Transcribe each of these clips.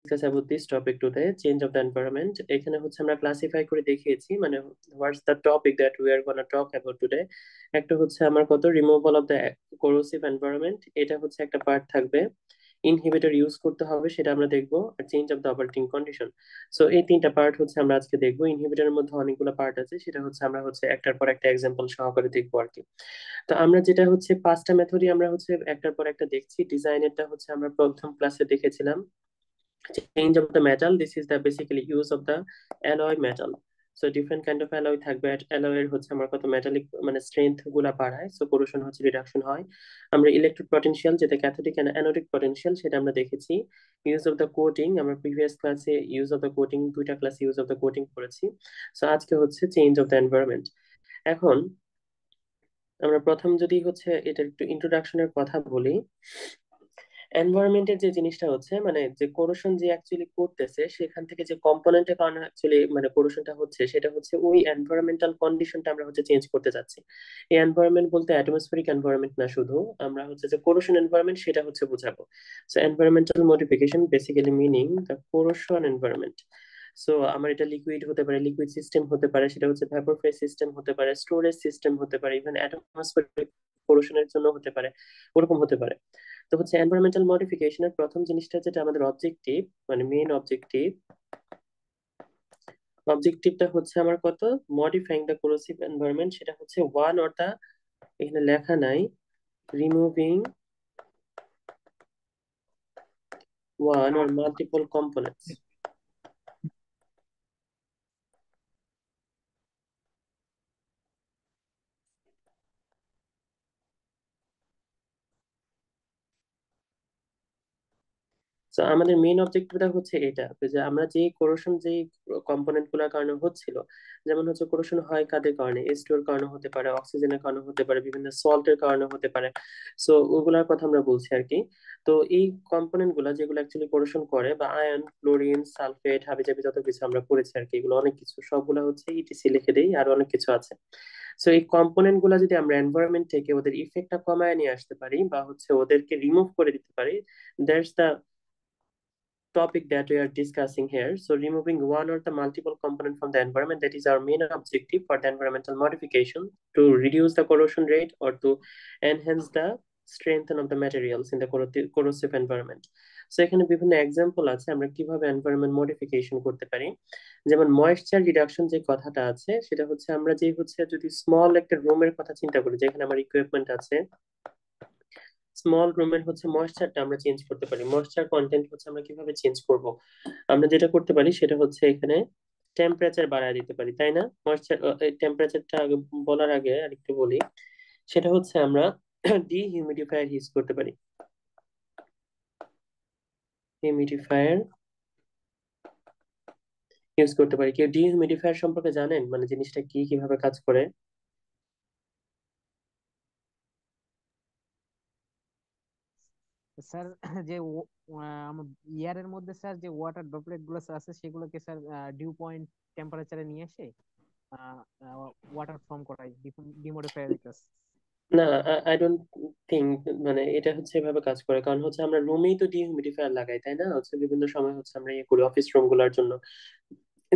discuss about this topic today, change of the environment. এখানে হচ্ছে আমরা ক্লাসিফাই করে দেখিয়েছি মানে what's the topic that we are gonna talk about today. একটা হচ্ছে আমার কত রিমুভাল অফ দ্য কোরোসিভ এনভায়রনমেন্ট, এটা হচ্ছে একটা পার্ট থাকবে। ইনহিবিটর ইউজ করতে হবে সেটা আমরা দেখবো, আর change of the operating condition. So এই তিনটা পার্ট হচ্ছে আমরা আজকে দেখবো। ইনহিবিটরের মধ্যে অনেকগুলো পার্ট আছে, সেটা হচ্ছে আমরা হচ্ছে একটার পর একটা এক্সাম্পল সহকারে দেখবো আর কি। তো আমরা যেটা হচ্ছে পাঁচটা মেথডই আমরা হচ্ছে একটার পর একটা দেখছি। ডিজাইনেরটা হচ্ছে আমরা প্রথম ক্লাসে দেখেছিলাম, change of the metal. This is the basically use of the alloy metal. So different kind of alloy থাকবে। alloy এর হচ্ছে আমার কত মেটালিক মানে স্ট্রেংথ গুলা বাড়ায়, সো কোরোশন হচ্ছে রিডাকশন হয়। আমরা ইলেকট্রিক পটেনশিয়াল, যেটা ক্যাথোডিক এন্ড অ্যানোডিক পটেনশিয়াল, সেটা আমরা দেখেছি। ইউজ অফ দ্য কোটিং, আমরা প্রিভিয়াস ক্লাসে ইউজ অফ দ্য কোটিং, দুইটা ক্লাসে ইউজ অফ দ্য কোটিং করেছি। সো আজকে হচ্ছে চেঞ্জ অফ দ্য এনভায়রনমেন্ট। এখন আমরা প্রথম যদি হচ্ছে এটা একটু ইন্ট্রোডাকশনের কথা বলি। এনভায়রনমেন্টের যে জিনিসটা হচ্ছে মানে যে কোরোশন যে অ্যাকচুয়ালি করতেছে, সেখান থেকে যে কম্পোনেন্টের কারণে অ্যাকচুয়ালি মানে কোরোশনটা হচ্ছে, সেটা হচ্ছে ওই এনভায়রনমেন্টাল কন্ডিশনটা আমরা হচ্ছে চেঞ্জ করতে যাচ্ছি। এই এনভায়রনমেন্ট বলতে অ্যাটমসফেরিক এনভায়রনমেন্ট না, শুধু আমরা হচ্ছে যে কোরোশন এনভায়রনমেন্ট সেটা হচ্ছে বোঝাবো। So environmental modification basically meaning the corrosion environment. So আমার এটা লিকুইড হতে পারে, লিকুইড সিস্টেম হতে পারে, সেটা হচ্ছে ভেপর ফেজ সিস্টেম হতে পারে, স্টোরেজ সিস্টেম হতে পারে, ইভেন অ্যাটমসফেরিক কোরোশনের জন্য হতে পারে, ওরকম হতে পারে। তো হচ্ছে এনভায়রনমেন্টাল মডিফিকেশনের প্রথম জিনিসটা যেটা আমাদের অবজেক্টিভ, মানে মেইন অবজেক্টিভ, অবজেক্টিভটা হচ্ছে আমার কত মডিফাইং দ্য কোরোসিভ এনভায়রনমেন্ট, সেটা হচ্ছে ওয়ান অর দা, এখানে লেখা নাই, removing one or multiple components. তো আমাদের মেইন অবজেক্টিভটা হচ্ছে এটা, যে আমরা যে কোরোশন যে কম্পোনেন্ট গুলোর কারণে হচ্ছিল, যেমন হচ্ছে কোরোশন হয় কাদের কারণে, H2 এর কারণে হতে পারে, অক্সিজেনের কারণে হতে পারে, বিভিন্ন সল্টের কারণে হতে পারে। সো ওগুলার কথা আমরা বলছি আর কি। তো এই কম্পোনেন্ট গুলা যেগুলো অ্যাকচুয়ালি কোরোশন করে, বা আয়ন, ক্লোরিন, সালফেট, হাবিজাবি যত কিছু আমরা পড়েছি আর কি, এগুলো অনেক কিছু, সবগুলা হচ্ছে ইটিসি লিখে দেই, আর অনেক কিছু আছে। সো এই কম্পোনেন্ট গুলা যদি আমরা এনভায়রনমেন্ট থেকে ওদের ইফেক্টটা কমায় নিয়ে আসতে পারি, বা হচ্ছে ওদেরকে রিমুভ করে দিতে পারি, that's the topic that we are discussing here. So removing one or the multiple component from the environment, that is our main objective for the environmental modification, to reduce the corrosion rate or to enhance the strength of the materials in the corrosive environment. So এখানে বিভিন্ন example আছে আমরা কিভাবে environment modification করতে পারি। যেমন moisture reduction যে কথাটা আছে, সেটা হচ্ছে আমরা যে হচ্ছে যদি স্মল একটা রুমের কথা চিন্তা করি, যেখানে আমার ইকুইপমেন্ট আছে, স্মল রুমের হচ্ছে ময়েশ্চারটা আমরা চেঞ্জ করতে পারি। ময়েশ্চার কন্টেন্ট হচ্ছে আমরা কিভাবে চেঞ্জ করব, আমরা যেটা করতে পারি সেটা হচ্ছে এখানে টেম্পারেচার বাড়ায় দিতে পারি, তাই না? ময়েশ্চার টেম্পারেচারটা আগে বলার আগে আরেকটু বলি, সেটা হচ্ছে আমরা ডিহিউমিডিফায়ার ইউজ করতে পারি। হিউমিডিফায়ার ইউজ করতে পারি। কেউ ডিহিউমিডিফায়ার সম্পর্কে জানেন, মানে জিনিসটা কি, কিভাবে কাজ করে? স্যার, যে আমার ইয়ারের মধ্যে স্যার যে ওয়াটার ড্রপলেট গুলো আছে সেগুলোকে স্যার ডিউ পয়েন্ট টেম্পারেচারে নিয়ে এসে ওয়াটার ফর্ম করাই ডিমোডিফায়ার কাজ। না, আই ডোন্ট থিঙ্ক মানে এটা হচ্ছে এভাবে কাজ করে, কারণ হচ্ছে আমরা রুমেই তো ডিহিউমিডিফায়ার লাগাই, তাই না? হচ্ছে বিভিন্ন সময় হচ্ছে আমরা ইয়ে করি অফিস রুম গুলার জন্য।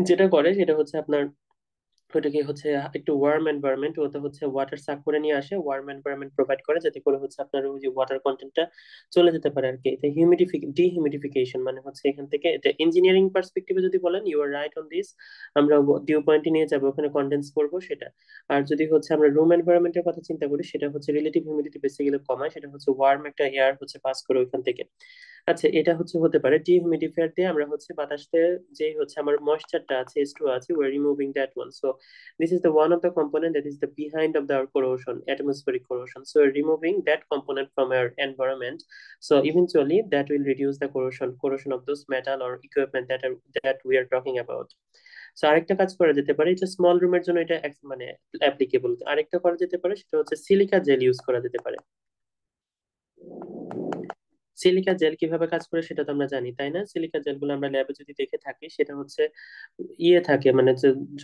যেটা করে সেটা হচ্ছে আপনার ওটাকে হচ্ছে একটু ওয়ার্ম এনভায়রনমেন্ট, ওটা হচ্ছে ওয়াটার সাক করে নিয়ে আসে, ওয়ার্ম এনভায়রনমেন্ট প্রোভাইড করে, যাতে করে হচ্ছে আপনার ওই যে ওয়াটার কন্টেন্টটা চলে যেতে পারে আর কি। এটা ডিহিউমিডিফিকেশন মানে হচ্ছে এখান থেকে, এটা ইঞ্জিনিয়ারিং পার্সপেক্টিভে যদি বলেন, you are right on this. আমরা ডিউ পয়েন্টে নিয়ে যাবো, ওখানে কন্ডেন্স করবো সেটা। আর যদি হচ্ছে আমরা রুম এনভায়রনমেন্টের কথা চিন্তা করি, সেটা হচ্ছে রিলেটিভ হিউমিডিটি বেসিক্যালি কমায়, সেটা হচ্ছে ওয়ার্ম একটা এয়ার হচ্ছে পাস করে ওইখান থেকে। আচ্ছা, এটা হচ্ছে হতে পারে ডিহিউমিডিফায়ার দিয়ে আমরা হচ্ছে বাতাসতে যে হচ্ছে আমার ময়েশ্চারটা আছে, H2 আছে, we're removing that one. So this is the one of the component that is the behind of the corrosion, atmospheric corrosion. So we're removing that component from our environment. So eventually that will reduce the corrosion of those metal or equipment that we are talking about. So আরেকটা কাজ করা যেতে পারে, এটা small রুমের জন্য এটা মানে অ্যাপ্লিকেবল। আরেকটা করা যেতে পারে সেটা হচ্ছে সিলিকা জেল ইউজ করা যেতে পারে। সিলিকা জেল কিভাবে কাজ করে সেটা তো আমরা জানি, তাই না? সিলিকা জেল গুলো আমরা ল্যাবে যদি দেখে থাকি, সেটা হচ্ছে ইয়ে থাকে, মানে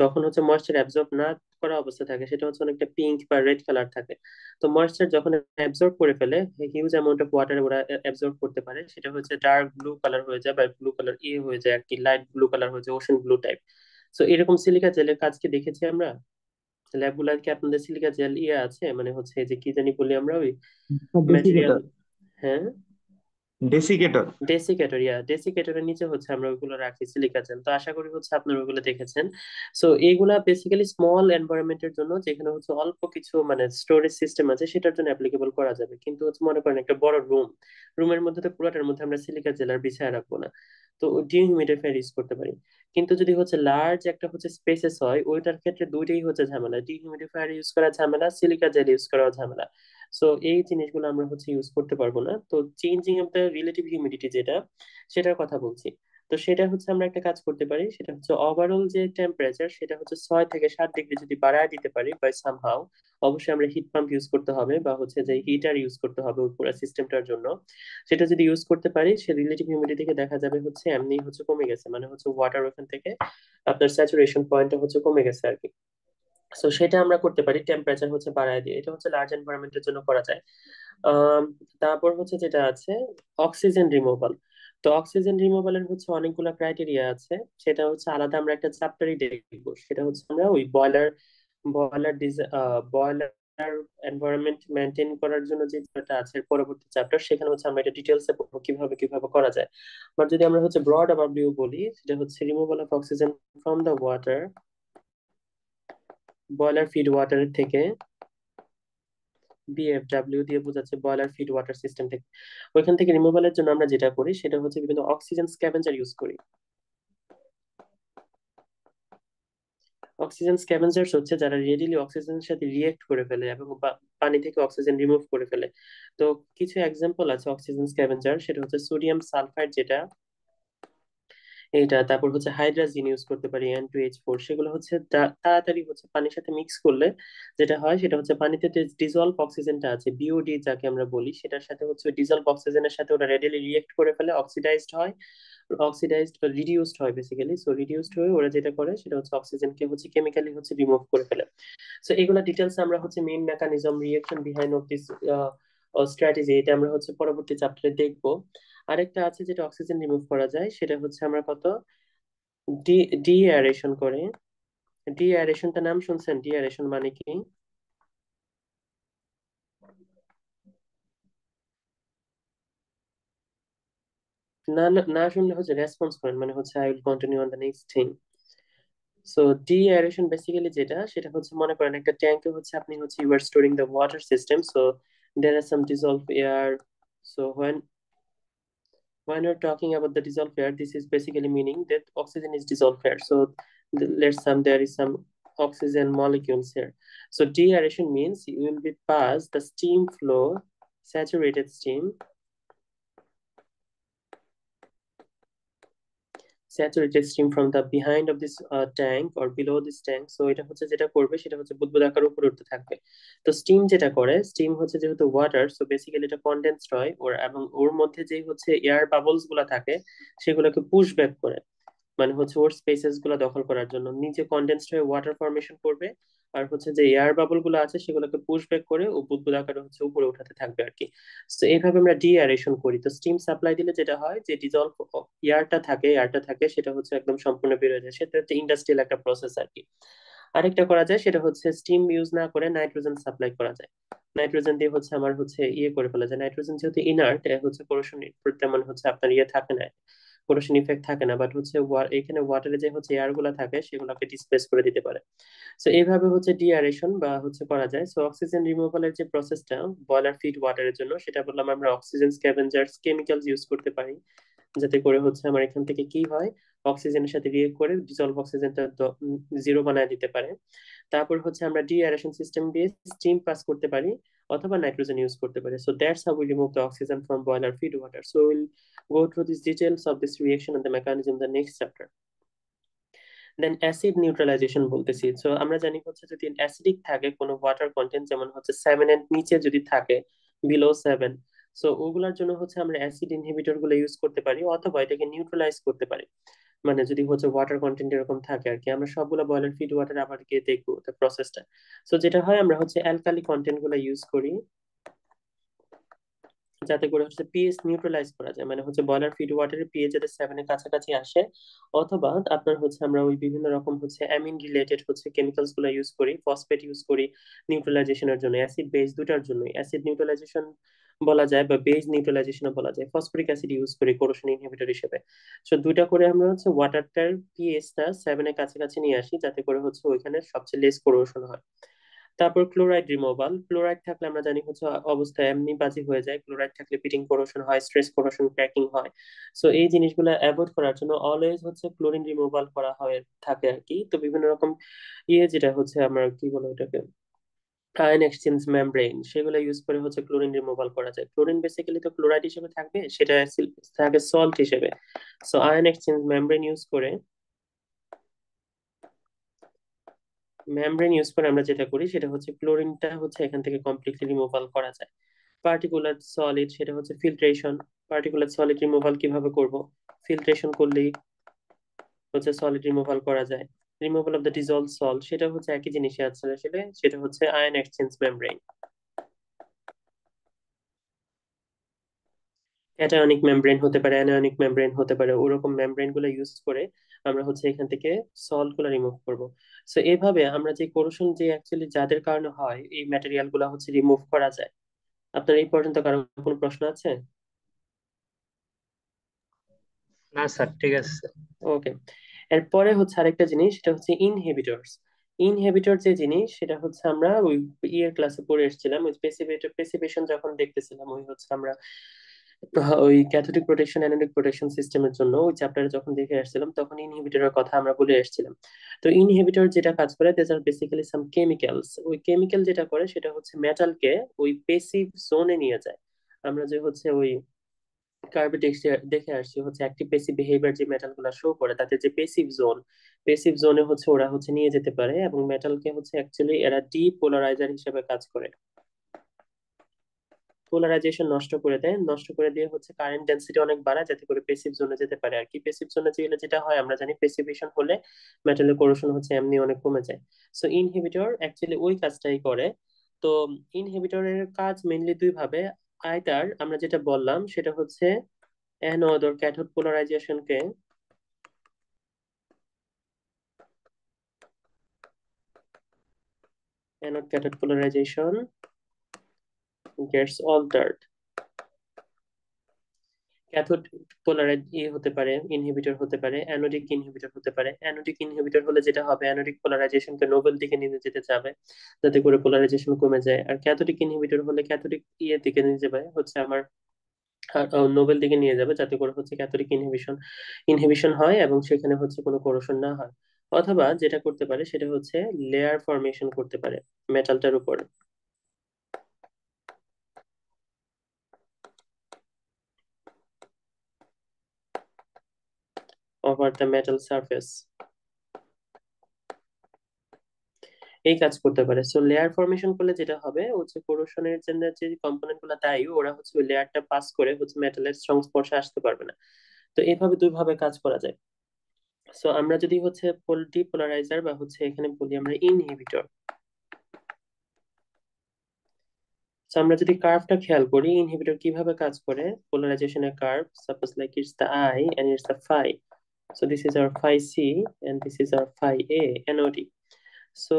যখন হচ্ছে ময়েশ্চার অ্যাবজর্ব না করা অবস্থা থাকে, সেটা হচ্ছে অনেকটা পিঙ্ক বা রেড কালার থাকে। তো ময়েশ্চার যখন অ্যাবজর্ব করে ফেলে, হিউজ অ্যামাউন্ট অফ ওয়াটার ওরা অ্যাবজর্ব করতে পারে, সেটা হচ্ছে ডার্ক ব্লু কালার হয়ে যায় বা ব্লু কালার ইয়ে হয়ে যায় আর কি, লাইট ব্লু কালার হয়ে যায়, ওশেন ব্লু টাইপ। তো এরকম সিলিকা জেলের কাজ কি দেখেছি আমরা ল্যাবগুলার? কি আপনাদের সিলিকা জেল ইয়ে আছে, মানে হচ্ছে এই যে কি জানি বলি আমরা, ওই ম্যাটেরিয়াল? ডেসিকেটর। হ্যাঁ, ডেসিকেটর। ডেসিকেটর, ডেসিকেটরের নিচে হচ্ছে আমরা ওইগুলো রাখি সিলিকা জেল। তো আশা করি হচ্ছে আপনারা ওইগুলো দেখেছেন। সো এইগুলা বেসিক্যালি স্মল এনভায়রনমেন্টের জন্য, যেখানে হচ্ছে অল্প কিছু মানে স্টোরেজ সিস্টেম আছে, সেটার জন্য অ্যাপ্লিকেবল করা যাবে। কিন্তু হচ্ছে মনে করেন একটা বড় রুমের মধ্যে তো পুরোটার মধ্যে আমরা সিলিকা জেল আর বিছায় রাখবো না, তো ডিহিউমিডিফায়ার ইউজ করতে পারি। কিন্তু যদি হচ্ছে লার্জ একটা হচ্ছে স্পেসেস হয়, ওইটার ক্ষেত্রে দুইটাই হচ্ছে ঝামেলা, ডিহিউমিডিফায়ার ইউজ করা ঝামেলা, সিলিকা জেল ইউজ করা ঝামেলা। সো এই জিনিসগুলো আমরা হচ্ছে ইউজ করতে পারবো না। তো changing of the relative humidity যেটা, সেটার কথা বলছি। তো সেটা হচ্ছে আমরা একটা কাজ করতে পারি, সেটা হচ্ছে ওভারঅল যে টেম্পারেচার, সেটা হচ্ছে 6 থেকে 7 ডিগ্রি যদি বাড়ায় দিতে পারি বাই সামহাও। অবশ্যই আমরা হিট পাম্প ইউজ করতে হবে বা হচ্ছে যে হিটার ইউজ করতে হবে ওই পুরো সিস্টেমটার জন্য। সেটা যদি ইউজ করতে পারি, সে রিলেটিভ হিউমিডিটি থেকে দেখা যাবে হচ্ছে এমনি হচ্ছে কমে গেছে, মানে হচ্ছে ওয়াটার ওখান থেকে আপনার স্যাচুরেশন পয়েন্টটা হচ্ছে কমে গেছে আর কি। সো সেটা আমরা করতে পারি টেম্পারেচার হচ্ছে বাড়ায় দিয়ে, এটা হচ্ছে লার্জ এনভায়রনমেন্টের জন্য করা যায়। আম, তারপর হচ্ছে যেটা আছে অক্সিজেন রিমুভাল। তো অক্সিজেন রিমুভালের হচ্ছে অনেকগুলো ক্রাইটেরিয়া আছে, সেটা হচ্ছে আলাদা আমরা একটা চ্যাপ্টারই দেখবো। সেটা হচ্ছে আমরা ওই বয়লার বয়লার এনভায়রনমেন্ট মেনটেন করার জন্য যে চ্যাপ্টারটা আছে পরবর্তী চ্যাপ্টার, সেখানে হচ্ছে আমরা এটা ডিটেলসে পড়বো কিভাবে কিভাবে করা যায়। বাট যদি আমরা হচ্ছে ব্রড ওভারভিউ বলি, সেটা হচ্ছে removal of oxygen from the water, boiler feed ওয়াটারের থেকে, বিএফডব্লিউ দিয়ে বোঝাচ্ছে বয়লার ফিড ওয়াটার সিস্টেম থেকে। ওইখান থেকে রিমুভালের জন্য আমরা যেটা করি সেটা হচ্ছে বিভিন্ন অক্সিজেন স্ক্যাভেঞ্জার ইউজ করি। অক্সিজেন স্ক্যাভেঞ্জার্স হচ্ছে যারা রেডিলি অক্সিজেনের সাথে রিয়েক্ট করে ফেলে এবং পানি থেকে অক্সিজেন রিমুভ করে ফেলে। তো কিছু এক্সাম্পল আছে অক্সিজেন স্ক্যাভেঞ্জার, সেটা হচ্ছে সোডিয়াম সালফাইড যেটা, এইটা। তারপর হচ্ছে হাইড্রাজিন ইউজ করতে পারি, N2H4। সেগুলো হচ্ছে তাড়াতাড়ি হচ্ছে পানির সাথে মিক্স করলে যেটা হয় সেটা হচ্ছে পানিতে যে ডিজলভ অক্সিজেনটা আছে, বিওডি যাকে আমরা বলি, সেটার সাথে হচ্ছে ডিজলভ অক্সিজেনের সাথে ওরা রেডিলি রিয়েক্ট করে ফেলে, অক্সিডাইজড হয়, অক্সিডাইজড বা রিডিউসড হয় বেসিক্যালি। সো রিডিউসড হয়ে ওরা যেটা করে সেটা হচ্ছে অক্সিজেনকে হচ্ছে কেমিক্যালি হচ্ছে রিমুভ করে ফেলে। সো এগুলা ডিটেলস আমরা হচ্ছে main mechanism reaction behind of this strategy, এটা আমরা হচ্ছে পরবর্তী চ্যাপ্টারে দেখবো। আরেকটা আছে যেটা অক্সিজেন রিমুভ করা যায়, সেটা হচ্ছে আমরা কত ডি ডি অ্যারেশন করে। ডি অ্যারেশনটা নাম শুনছেন? ডি অ্যারেশন মানে কি? না না, না শুনলে হচ্ছে রেসপন্স করেন, মানে হচ্ছে I will continue on the next thing. So D aeration basically যেটা, সেটা হচ্ছে মনে করেন একটা ট্যাঙ্কে হচ্ছে আপনি হচ্ছে you are storing the water system, so there are some dissolve air. So when you're talking about the dissolved air, this is basically meaning that oxygen is dissolved air. So let's some there is some oxygen molecules here. So deaeration means you will be pass the steam flow, saturated steam, saturated steam from the behind of this tank or below this tank. So এটা হচ্ছে যেটা করবে সেটা হচ্ছে বুদবুদ আকার উপরে উঠতে থাকবে। তো স্টিম যেটা করে, স্টিম হচ্ছে যেহেতু ওয়াটার, সো বেসিক্যালি এটা কনডেন্সড হয় ওর, এবং ওর মধ্যে যে হচ্ছে এয়ার বাবলস গুলা থাকে সেগুলোকে পুশ ব্যাক করে, মানে হচ্ছে ওর স্পেসেস গুলো দখল করার জন্য নিচে কনডেন্সড হয়ে ওয়াটার ফর্মেশন করবে। আর হচ্ছে যে এয়ার বাবল গুলো আছে সেগুলোকে পুশ ব্যাক করে ও বুদবুদ আকারে হচ্ছে উপরে উঠাতে থাকবে আর কি। তো এইভাবে আমরা ডি অ্যারেশন করি। তো স্টিম সাপ্লাই দিলে যেটা হয় যে ডিজলভ এয়ারটা থাকে সেটা হচ্ছে একদম সম্পূর্ণ বের হয়ে যায়, সেটা হচ্ছে ইন্ডাস্ট্রিয়াল একটা প্রসেস আর কি। আরেকটা করা যায় সেটা হচ্ছে স্টিম ইউজ না করে নাইট্রোজেন সাপ্লাই করা যায়। নাইট্রোজেন দিয়ে হচ্ছে আমার হচ্ছে ইয়ে করে ফেলা যায়। নাইট্রোজেন যেহেতু ইনার্ট, হচ্ছে কোরোশন তেমন হচ্ছে আপনার ইয়ে থাকে না, কোরোশন ইফেক্ট থাকে না, বাট হচ্ছে এখানে ওয়াটারে যে হচ্ছে এয়ার গুলা থাকে সেগুলোকে ডিসপ্লেস করে দিতে পারে। সো এইভাবে হচ্ছে ডিয়ারেশন বা হচ্ছে করা যায়। সো অক্সিজেন রিমুভালের যে প্রসেসটা বয়লার ফিড ওয়াটারের জন্য, সেটা বললাম আমরা অক্সিজেন স্ক্যাভেঞ্জার্স কেমিক্যালস ইউজ করতে পারি, যাতে করে হচ্ছে আমার এখান থেকে কি হয়, অক্সিজেনের সাথে রিয়েক্ট করে ডিজলভ অক্সিজেনটা জিরো বানায় দিতে পারে। তারপর হচ্ছে আমরা ডিঅ্যারেশন সিস্টেম দিয়ে স্টিম পাস করতে পারি অথবা নাইট্রোজেন ইউজ করতে পারি। So that's how we remove the oxygen from boiler feed water. So will go through these details of this reaction and the mechanism in the next chapter. Then acid neutralisation বলতেছি। So আমরা জানি হচ্ছে যদি acidic থাকে কোনো water content, যেমন হচ্ছে 7 এর নিচে যদি থাকে, বিলো 7, সো ওগুলোর জন্য হচ্ছে আমরা অ্যাসিড ইনহিবিটর গুলো ইউজ করতে পারি, অথবা এটাকে নিউট্রালাইজ করতে পারি। মানে যদি হচ্ছে ওয়াটার কন্টেন্ট এরকম থাকে আর কি, আমরা সবগুলো বয়লার ফিড ওয়াটার আবার গিয়ে দেখবো প্রসেসটা। সো যেটা হয়, আমরা হচ্ছে অ্যালকালি কন্টেন্ট গুলো ইউজ করি, যাতে করে হচ্ছে পিএইচ নিউট্রালাইজ করা যায়, মানে হচ্ছে বয়লার ফিড ওয়াটারের পিএইচ যাতে 7 এর কাছাকাছি আসে। অথবা আপনার হচ্ছে আমরা ওই বিভিন্ন রকম হচ্ছে অ্যামিন রিলেটেড হচ্ছে কেমিক্যালস গুলো ইউজ করি, ফসফেট ইউজ করি নিউট্রালাইজেশনের জন্য, অ্যাসিড বেস দুটার জন্যই। অ্যাসিড নিউট্রালাইজেশন বলা যায় বা বেস নিউট্রালাইজেশন বলা যায়, ফসফরিক অ্যাসিড ইউজ করি কোরোশন ইনহিবিটর হিসেবে। সো দুইটা করে আমরা হচ্ছে ওয়াটারটার পিএইচটা 7 এর কাছাকাছি নিয়ে আসি, যাতে করে হচ্ছে ওইখানে সবচেয়ে লেস কোরোশন হয়। তারপর ক্লোরাইড রিমুভাল, ক্লোরাইড থাকলে আমরা জানি হচ্ছে অবস্থা এমনি বাজে হয়ে যায়, ক্লোরাইড থাকলে পিটিং কোরোশন হয়, স্ট্রেস কোরোশন, ক্র্যাকিং হয়। সো এই জিনিসগুলো অ্যাভয়েড করার জন্য অলওয়েজ হচ্ছে ক্লোরিন রিমুভাল করা হয় থাকে আর কি। তো বিভিন্ন রকম যেটা হচ্ছে আমরা কি বলে ওটাকে, আয়ন এক্সচেঞ্জ মেমব্রেন, সেগুলো ইউজ করে হচ্ছে ক্লোরিন রিমুভাল করা যায়। ক্লোরিন বেসিক্যালি তো ক্লোরাইড হিসেবে থাকবে, সেটা থাকে সল্ট হিসেবে। So ion exchange membrane use করে আমরা যেটা করি সেটা হচ্ছে ক্লোরিনটা হচ্ছে এখান থেকে কমপ্লিটলি রিমুভাল করা যায়। পার্টিকুলার সলিড, সেটা হচ্ছে ফিল্ট্রেশন। পার্টিকুলার সলিড রিমুভাল কিভাবে করব? ফিল্ট্রেশন করলেই হচ্ছে সলিড রিমুভাল করা যায়। Removal of the dissolved salt, সেটা হচ্ছে একই জিনিসই আছে আসলে, সেটা হচ্ছে ion exchange membrane. Cationic membrane হতে পারে, অ্যানায়নিক মেমব্রেন হতে পারে, ওরকম মেমব্রেন গুলো ইউজ করে আমরা হচ্ছে এখান থেকে সল্ট গুলো রিমুভ করব। সো এইভাবে আমরা যে কোরোশন যে অ্যাকচুয়ালি যাদের কারণে হয়, এই ম্যাটেরিয়াল গুলো হচ্ছে রিমুভ করা যায়। আপনার এই পর্যন্ত কারো কোনো প্রশ্ন আছে? না স্যার, ঠিক আছে। ওকে। এরপরে হচ্ছে আরেকটা জিনিস, সেটা হচ্ছে ইনহিবিটরস। ইনহিবিটর যে জিনিস, সেটা হচ্ছে আমরা ওই ইয়ের ক্লাসে পড়ে এসেছিলাম, ওই পেসিভেশন যখন দেখতেছিলাম, ওই হচ্ছে আমরা ওই ক্যাথোডিক প্রোটেকশন অ্যানোডিক প্রোটেকশন সিস্টেমের জন্য ওই চ্যাপ্টারে যখন দেখে আসছিলাম, তখন ইনহিবিটরের কথা আমরা বলে এসেছিলাম। তো ইনহিবিটর যেটা কাজ করে, দেজ আর বেসিক্যালি সাম কেমিক্যালস। ওই কেমিক্যাল যেটা করে সেটা হচ্ছে মেটালকে ওই পেসিভ জোনে নিয়ে যায়। আমরা যে হচ্ছে ওই কার্ভে দেখে আসছি হচ্ছে অ্যাক্টিভ পেসিভ বিহেভিয়ার যে মেটাল গুলা শো করে, তাতে যে পেসিভ জোনে হচ্ছে ওরা হচ্ছে নিয়ে যেতে পারে, এবং মেটালকে হচ্ছে অ্যাকচুয়ালি এরা ডিপোলারাইজার হিসেবে কাজ করে, পোলারাইজেশন নষ্ট করে দেয়। নষ্ট করে দিয়ে হচ্ছে কারেন্ট ডেন্সিটি অনেক বাড়ায়, যাতে করে পেসিভ জোনে যেতে পারে আর কি। পেসিভ জোনে গেলে যেটা হয় আমরা জানি, পেসিভেশন হলে মেটালের কোরোশন হচ্ছে এমনি অনেক কমে যায়। সো ইনহিবিটর অ্যাকচুয়ালি ওই কাজটাই করে। তো ইনহিবিটরের কাজ মেইনলি দুই ভাবে। আইদার আমরা যেটা বললাম সেটা হচ্ছে অ্যানোড অর ক্যাথোড পোলারাইজেশনকে, anode cathode polarization gets altered. Cathode polarise হতে পারে, ইনহিবিটর হতে পারে, অ্যানোডিক ইনহিবিটর হতে পারে। অ্যানোডিক ইনহিবিটর হলে যেটা হবে, অ্যানোডিক পোলারাইজেশনকে নোবেল দিকে নিয়ে যেতে যাবে, যাতে করে পোলারাইজেশন কমে যায়। আর ক্যাথোডিক ইনহিবিটর হলে ক্যাথোডিক দিকে নিয়ে যাবে হচ্ছে আমার নোবেল দিকে নিয়ে যাবে, যাতে করে হচ্ছে ক্যাথোডিক ইনহিবিশন হয় এবং সেখানে হচ্ছে কোনো কোরোশন না হয়। অথবা যেটা করতে পারে সেটা হচ্ছে লেয়ার ফরমেশন করতে পারে মেটালটার উপরে, ওভার দ্য মেটাল সারফেস। এই কাজ করতে পারে। সো লেয়ার ফরমেশন করলে যেটা হবে হচ্ছে কোরোশনের জন্য যে কম্পোনেন্ট গুলো দায়ী, ওরা হচ্ছে ওই লেয়ারটা পাস করে হচ্ছে মেটালের সংস্পর্শে আসতে পারবে না। তো এইভাবে দুই ভাবে কাজ করা যায়। সো আমরা যদি হচ্ছে ডিপোলারাইজার বা হচ্ছে এখানে বলি আমরা ইনহিবিটর। সো আমরা যদি কার্ভটা খেয়াল করি, ইনহিবিটর কিভাবে কাজ করে, পোলারাইজেশনের curve, suppose like it's the I and it's the phi. So this is our phi C and this is our phi A, anode. So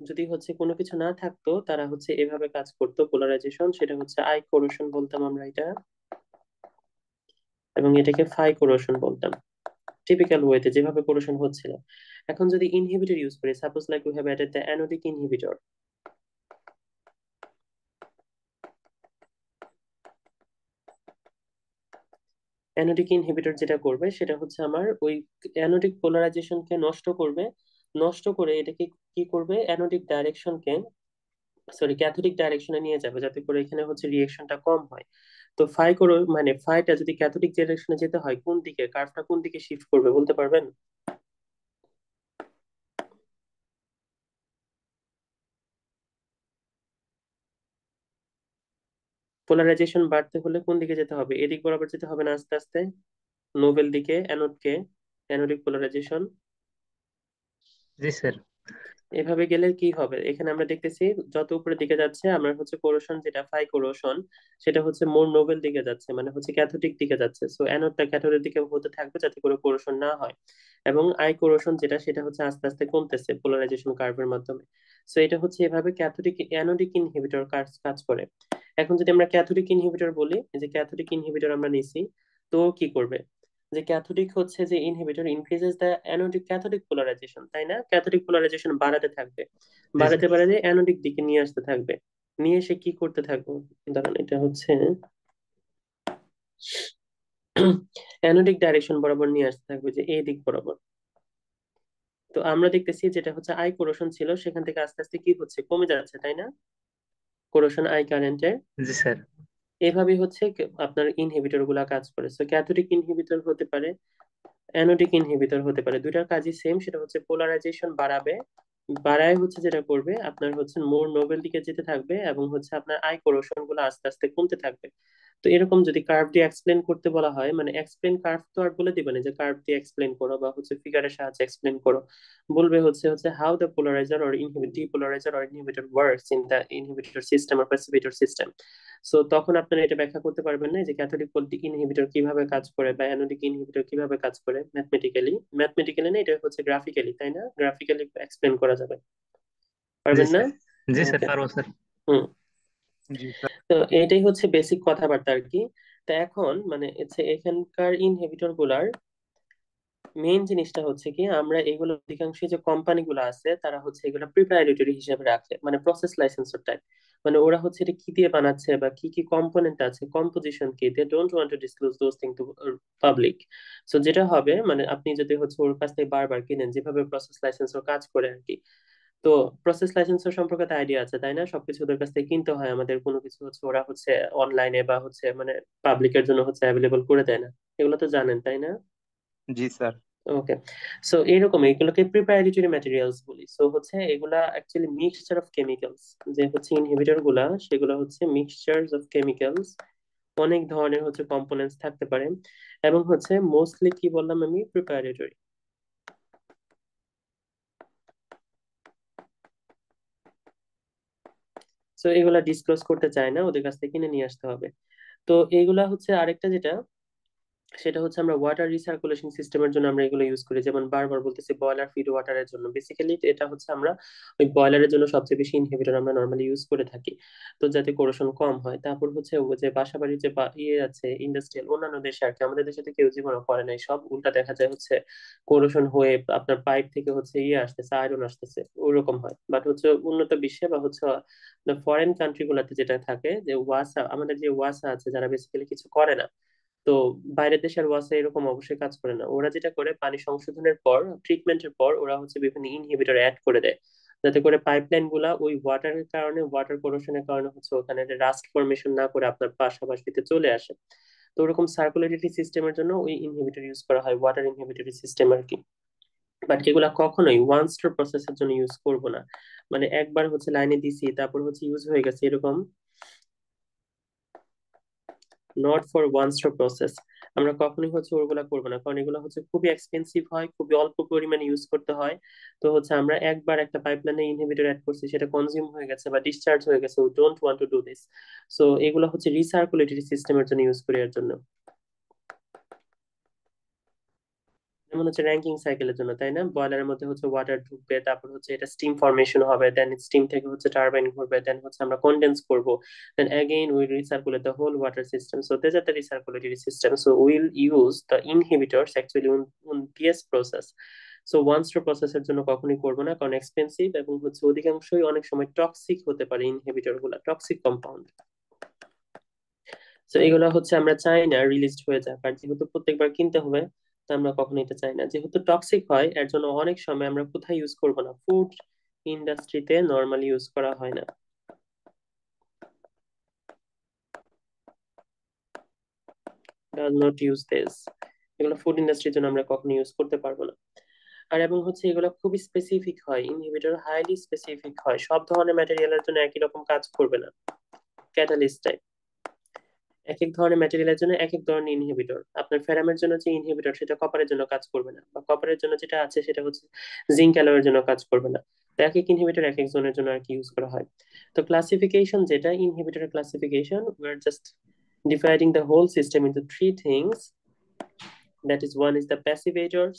যদি হচ্ছে কোনো কিছু না থাকতো, তারা হচ্ছে এভাবে কাজ করতো পোলারাইজেশন, সেটা হচ্ছে আই কোরোশন বলতাম আমরা এটা, এবং এটাকে ফাই কোরোশন বলতাম টিপিক্যাল ওয়েতে যেভাবে কোরোশন হচ্ছিল। এখন যদি ইনহিবিটর ইউজ করি, suppose like we have added the anodic inhibitor. Anodic inhibitor যেটা করবে সেটা হচ্ছে আমার ওই অ্যানোডিক পোলারাইজেশনকে নষ্ট করবে। নষ্ট করে এটাকে কি করবে, অ্যানোডিক ডাইরেকশনকে, সরি ক্যাথোডিক ডাইরেকশনে নিয়ে যাবে, যাতে করে এখানে হচ্ছে রিয়েকশনটা কম হয়। তো ফাই করো মানে ফাইটা যদি ক্যাথোডিক ডাইরেকশনে যেতে হয়, কোন দিকে কার্ভটা কোন দিকে শিফট করবে বলতে পারবেন? পোলারাইজেশন বাড়তে হলে কোন দিকে যেতে হবে? এদিক বরাবর যেতে হবে না আস্তে আস্তে? নোবেল দিকে, অ্যানোডকে, অ্যানোডিক পোলারাইজেশন। জি স্যার। এভাবে গেলে কি হবে? এখানে আমরা দেখতেছি যত উপরের দিকে যাচ্ছে আমরা হচ্ছে কোরোশন, যেটা ফাই কোরোশন, সেটা হচ্ছে মোর নোবেল দিকে যাচ্ছে, মানে হচ্ছে ক্যাথোডিক দিকে যাচ্ছে। সো অ্যানোডটা ক্যাথোডের দিকে হতে থাকবে যাতে করে কোরোশন না হয়। এবং আই কোরোশন যেটা, সেটা হচ্ছে আস্তে আস্তে কমতেছে পোলারাইজেশন কার্ভের মাধ্যমে। সো এটা হচ্ছে এভাবে ক্যাথোডিক অ্যানোডিক ইনহিবিটর কাজ কাজ করে। এখন যদি আমরা ক্যাথোডিক ইনহিবিটর বলি, এই যে ক্যাথোডিক ইনহিবিটর আমরা নিছি, তো কি করবে? যে ক্যাথোডিক হচ্ছে যে inhibitor increases the anodic cathodic polarisation, তাই না? ক্যাথোডিক পোলারাইজেশন বাড়াতে থাকবে, জি বাড়াতে স্যার। বাড়াতে অ্যানোডিক দিকে নিয়ে আসতে থাকবে। নিয়ে এসে কি করতে থাকবো? দাঁড়ান, এটা হচ্ছে অ্যানোডিক ডাইরেকশন বরাবর নিয়ে আসতে থাকবে, যে এই দিক বরাবর। তো আমরা দেখতেছি যেটা হচ্ছে আই কোরোশন ছিল, সেখান থেকে আস্তে আস্তে কি হচ্ছে, কমে যাচ্ছে, তাই না? কোরোশন আই কারেন্টের। জি স্যার। এভাবেই হচ্ছে আপনার ইনহিবিটর গুলা কাজ করে। সো ক্যাথোডিক ইনহিবিটর হতে পারে, অ্যানোডিক ইনহিবিটর হতে পারে, দুইটার কাজই সেম, সেটা হচ্ছে পোলারাইজেশন বাড়াবে। বাড়ায় হচ্ছে যেটা করবে আপনার হচ্ছে মোর নোবেল দিকে যেতে থাকবে, এবং হচ্ছে আপনার আই কোরোশন গুলো আস্তে আস্তে কমতে থাকবে। তো এরকম যদি কার্ভ দিয়ে এক্সপ্লেন করতে বলা হয়, মানে এক্সপ্লেন কার্ভ তো আর বলে দিবে না যে কার্ভ দিয়ে এক্সপ্লেন করো বা হচ্ছে ফিগারের সাহায্যে এক্সপ্লেন করো। বলবে হচ্ছে হচ্ছে how the polariser or depolariser or inhibitor works in the inhibitor system or precipitator system. So তখন আপনারা এটা ব্যাখ্যা করতে পারবেন না যে ক্যাথোডিক ইনহিবিটর কিভাবে কাজ করে বা অ্যানোডিক ইনহিবিটর কিভাবে কাজ করে ম্যাথমেটিক্যালি। ম্যাথমেটিক্যালি না, এটা হচ্ছে গ্রাফিক্যালি, তাই না? গ্রাফিক্যালি এক্সপ্লেন করা যাবে, জি পারবেন না? স্যার। জি স্যার, ওকে। পারবো স্যার। হুম। জি স্যার। তো এটাই হচ্ছে বেসিক কথাবার্তা আর কি। তো এখন মানে হচ্ছে এখানকার ইনহিবিটর গুলার মেইন জিনিসটা হচ্ছে কি, আমরা এগুলো অধিকাংশ যে কোম্পানিগুলো আছে তারা হচ্ছে এগুলো প্রিপারেটরি হিসেবে রাখে, মানে প্রসেস লাইসেন্সর টাইপ। মানে ওরা হচ্ছে এটা কি দিয়ে বানাচ্ছে বা কি কি কম্পোনেন্ট আছে, কম্পোজিশন কি, they don't want to disclose those thing to public. So যেটা হবে, মানে আপনি যদি হচ্ছে ওর কাছ থেকে বারবার কিনেন, যেভাবে প্রসেস লাইসেন্সর কাজ করে আর কি। তো প্রসেস লাইসেন্সর সম্পর্কে তো আইডিয়া আছে, তাই না? সবকিছু ওদের কাছ থেকে কিনতে হয় আমাদের, কোনো কিছু হচ্ছে ওরা হচ্ছে অনলাইনে বা হচ্ছে মানে পাবলিকের জন্য হচ্ছে অ্যাভেলেবল করে দেয় না। এগুলো তো জানেন, তাই না? জি স্যার। ওকে। সো এরকম এগুলোকে প্রিপারেটরি ম্যাটেরিয়ালস বলি। সো হচ্ছে এগুলা অ্যাকচুয়ালি মিক্সচার অফ কেমিক্যালস, যে হচ্ছে ইনহিবিটর গুলা, সেগুলো হচ্ছে মিক্সচার্স অফ কেমিক্যালস। অনেক ধরনের হচ্ছে কম্পোনেন্টস থাকতে পারে, এবং হচ্ছে মোস্টলি কি বললাম আমি, প্রিপারেটরি। সো এগুলা ডিসক্লোজ করতে চায় না, ওদের কাছ থেকে কিনে নিয়ে আসতে হবে। তো এইগুলা হচ্ছে আরেকটা যেটা, সেটা হচ্ছে আমরা ওয়াটার রিসার্কুলেশন সিস্টেমের জন্য আমরা এগুলো ইউজ করি। যেমন বারবার বলতেছি, বয়লার ফিড ওয়াটারের জন্য বেসিক্যালি এটা হচ্ছে আমরা ওই বয়লারের জন্য সবচেয়ে বেশি ইনহিবিটর আমরা নর্মালি ইউজ করে থাকি, তো যাতে কোরেশন কম হয়। তারপর হচ্ছে ওই যে বাসাবাড়ির যে ইয়ে আছে ইন্ডাস্ট্রিয়াল, অন্যান্য দেশে আর কি, আমাদের দেশে তো কেউ জীবনও করে নাই, সব উল্টা দেখা যায় হচ্ছে কোরেশন হয়ে আপনার পাইপ থেকে হচ্ছে ইয়ে আসতেছে, আয়রন আসতেছে, ওইরকম হয়। বাট হচ্ছে উন্নত বিশ্বে বা হচ্ছে ফরেন কান্ট্রি গুলাতে যেটা থাকে, যে ওয়াসা, আমাদের যে ওয়াসা আছে যারা বেসিক্যালি কিছু করে না। তো বাইরের দেশের ওয়াসা এরকম অবশ্যই কাজ করে না। ওরা যেটা করে, পানি সংশোধনের পর, ট্রিটমেন্টের পর ওরা হচ্ছে বিভিন্ন ইনহিবিটর অ্যাড করে দেয়, যাতে করে পাইপলাইন গুলা ওই ওয়াটারের কারণে, ওয়াটার পলিউশনের কারণে হচ্ছে ওখানে রাস্ট ফর্মেশন না করে আপনার পাশাপাশিতে চলে আসে। তো ওরকম সার্কুলেটরি সিস্টেমের জন্য ওই ইনহিবিটর ইউজ করা হয়, ওয়াটার ইনহিবিটরি সিস্টেম আর কি। বাট এগুলা কখনোই ওয়ান স্টেপ প্রসেসের জন্য ইউজ করব না। মানে একবার হচ্ছে লাইনে দিছি তারপর হচ্ছে ইউজ হয়ে গেছে, এরকম not for one stop process. আমরা কখনোই হচ্ছে ওগুলা করবো না, কারণ এগুলো হচ্ছে খুবই এক্সপেন্সিভ হয়, খুবই অল্প পরিমাণে ইউজ করতে হয়। তো হচ্ছে আমরা একবার একটা পাইপলাইনে ইনহিবিটর অ্যাড করছি, সেটা কনজিউম হয়ে গেছে বা ডিসচার্জ হয়ে গেছে, we don't want to do this. So এগুলো হচ্ছে রিসার্কুলেটরি সিস্টেমের জন্য ইউজ করি এর জন্য। যেমন হচ্ছে র্যাঙ্কিং সাইকেলের জন্য, তাই না? বয়লারের মধ্যে হচ্ছে ওয়াটার ঢুকবে, তারপর হচ্ছে এটা স্টিম ফরমেশন হবে, দেন স্টিম থেকে হচ্ছে টারবাইন ঘুরবে, দেন হচ্ছে আমরা কন্ডেন্স করব, দেন again we recirculate the whole water system. So these are the recirculatory system. So we'll use the inhibitors actually on this process. So one stop প্রসেসের জন্য কখনোই করবো না, কারণ এক্সপেন্সিভ এবং হচ্ছে অধিকাংশই অনেক সময় টক্সিক হতে পারে, ইনহিবিটর গুলা টক্সিক কম্পাউন্ড। তো এগুলো হচ্ছে আমরা চাই না রিলিজড হয়ে যাক, আর যেহেতু প্রত্যেকবার কিনতে হবে, তো আমরা কখনো এটা চাই না। যেহেতু টক্সিক হয়, এর জন্য অনেক সময় আমরা কোথায় ইউজ করব না, ফুড ইন্ডাস্ট্রিতে নর্মালি ইউজ করা হয় না। Does not use this. এগুলো ফুড ইন্ডাস্ট্রির জন্য আমরা কখনো ইউজ করতে পারবো না। আর এবং হচ্ছে এগুলো খুবই স্পেসিফিক হয়, ইনহিবিটর হাইলি স্পেসিফিক হয়, সব ধরনের ম্যাটেরিয়ালের জন্য একই রকম কাজ করবে না, ক্যাটালিস্ট টাইপ। এক এক ধরনের ম্যাটেরিয়ালের জন্য এক এক ধরনের ইনহিবিটর। আপনার ফেরামের জন্য যে ইনহিবিটর সেটা কপারের জন্য কাজ করবে না, বা কপারের জন্য যেটা আছে সেটা হচ্ছে জিঙ্ক অ্যালয়ের জন্য কাজ করবে না। তো এক এক ইনহিবিটর এক এক জনের জন্য আর কি ইউজ করা হয়। তো ক্লাসিফিকেশন যেটা inhibitor classification, we are just dividing the whole system into three things. That is, one is the passivators,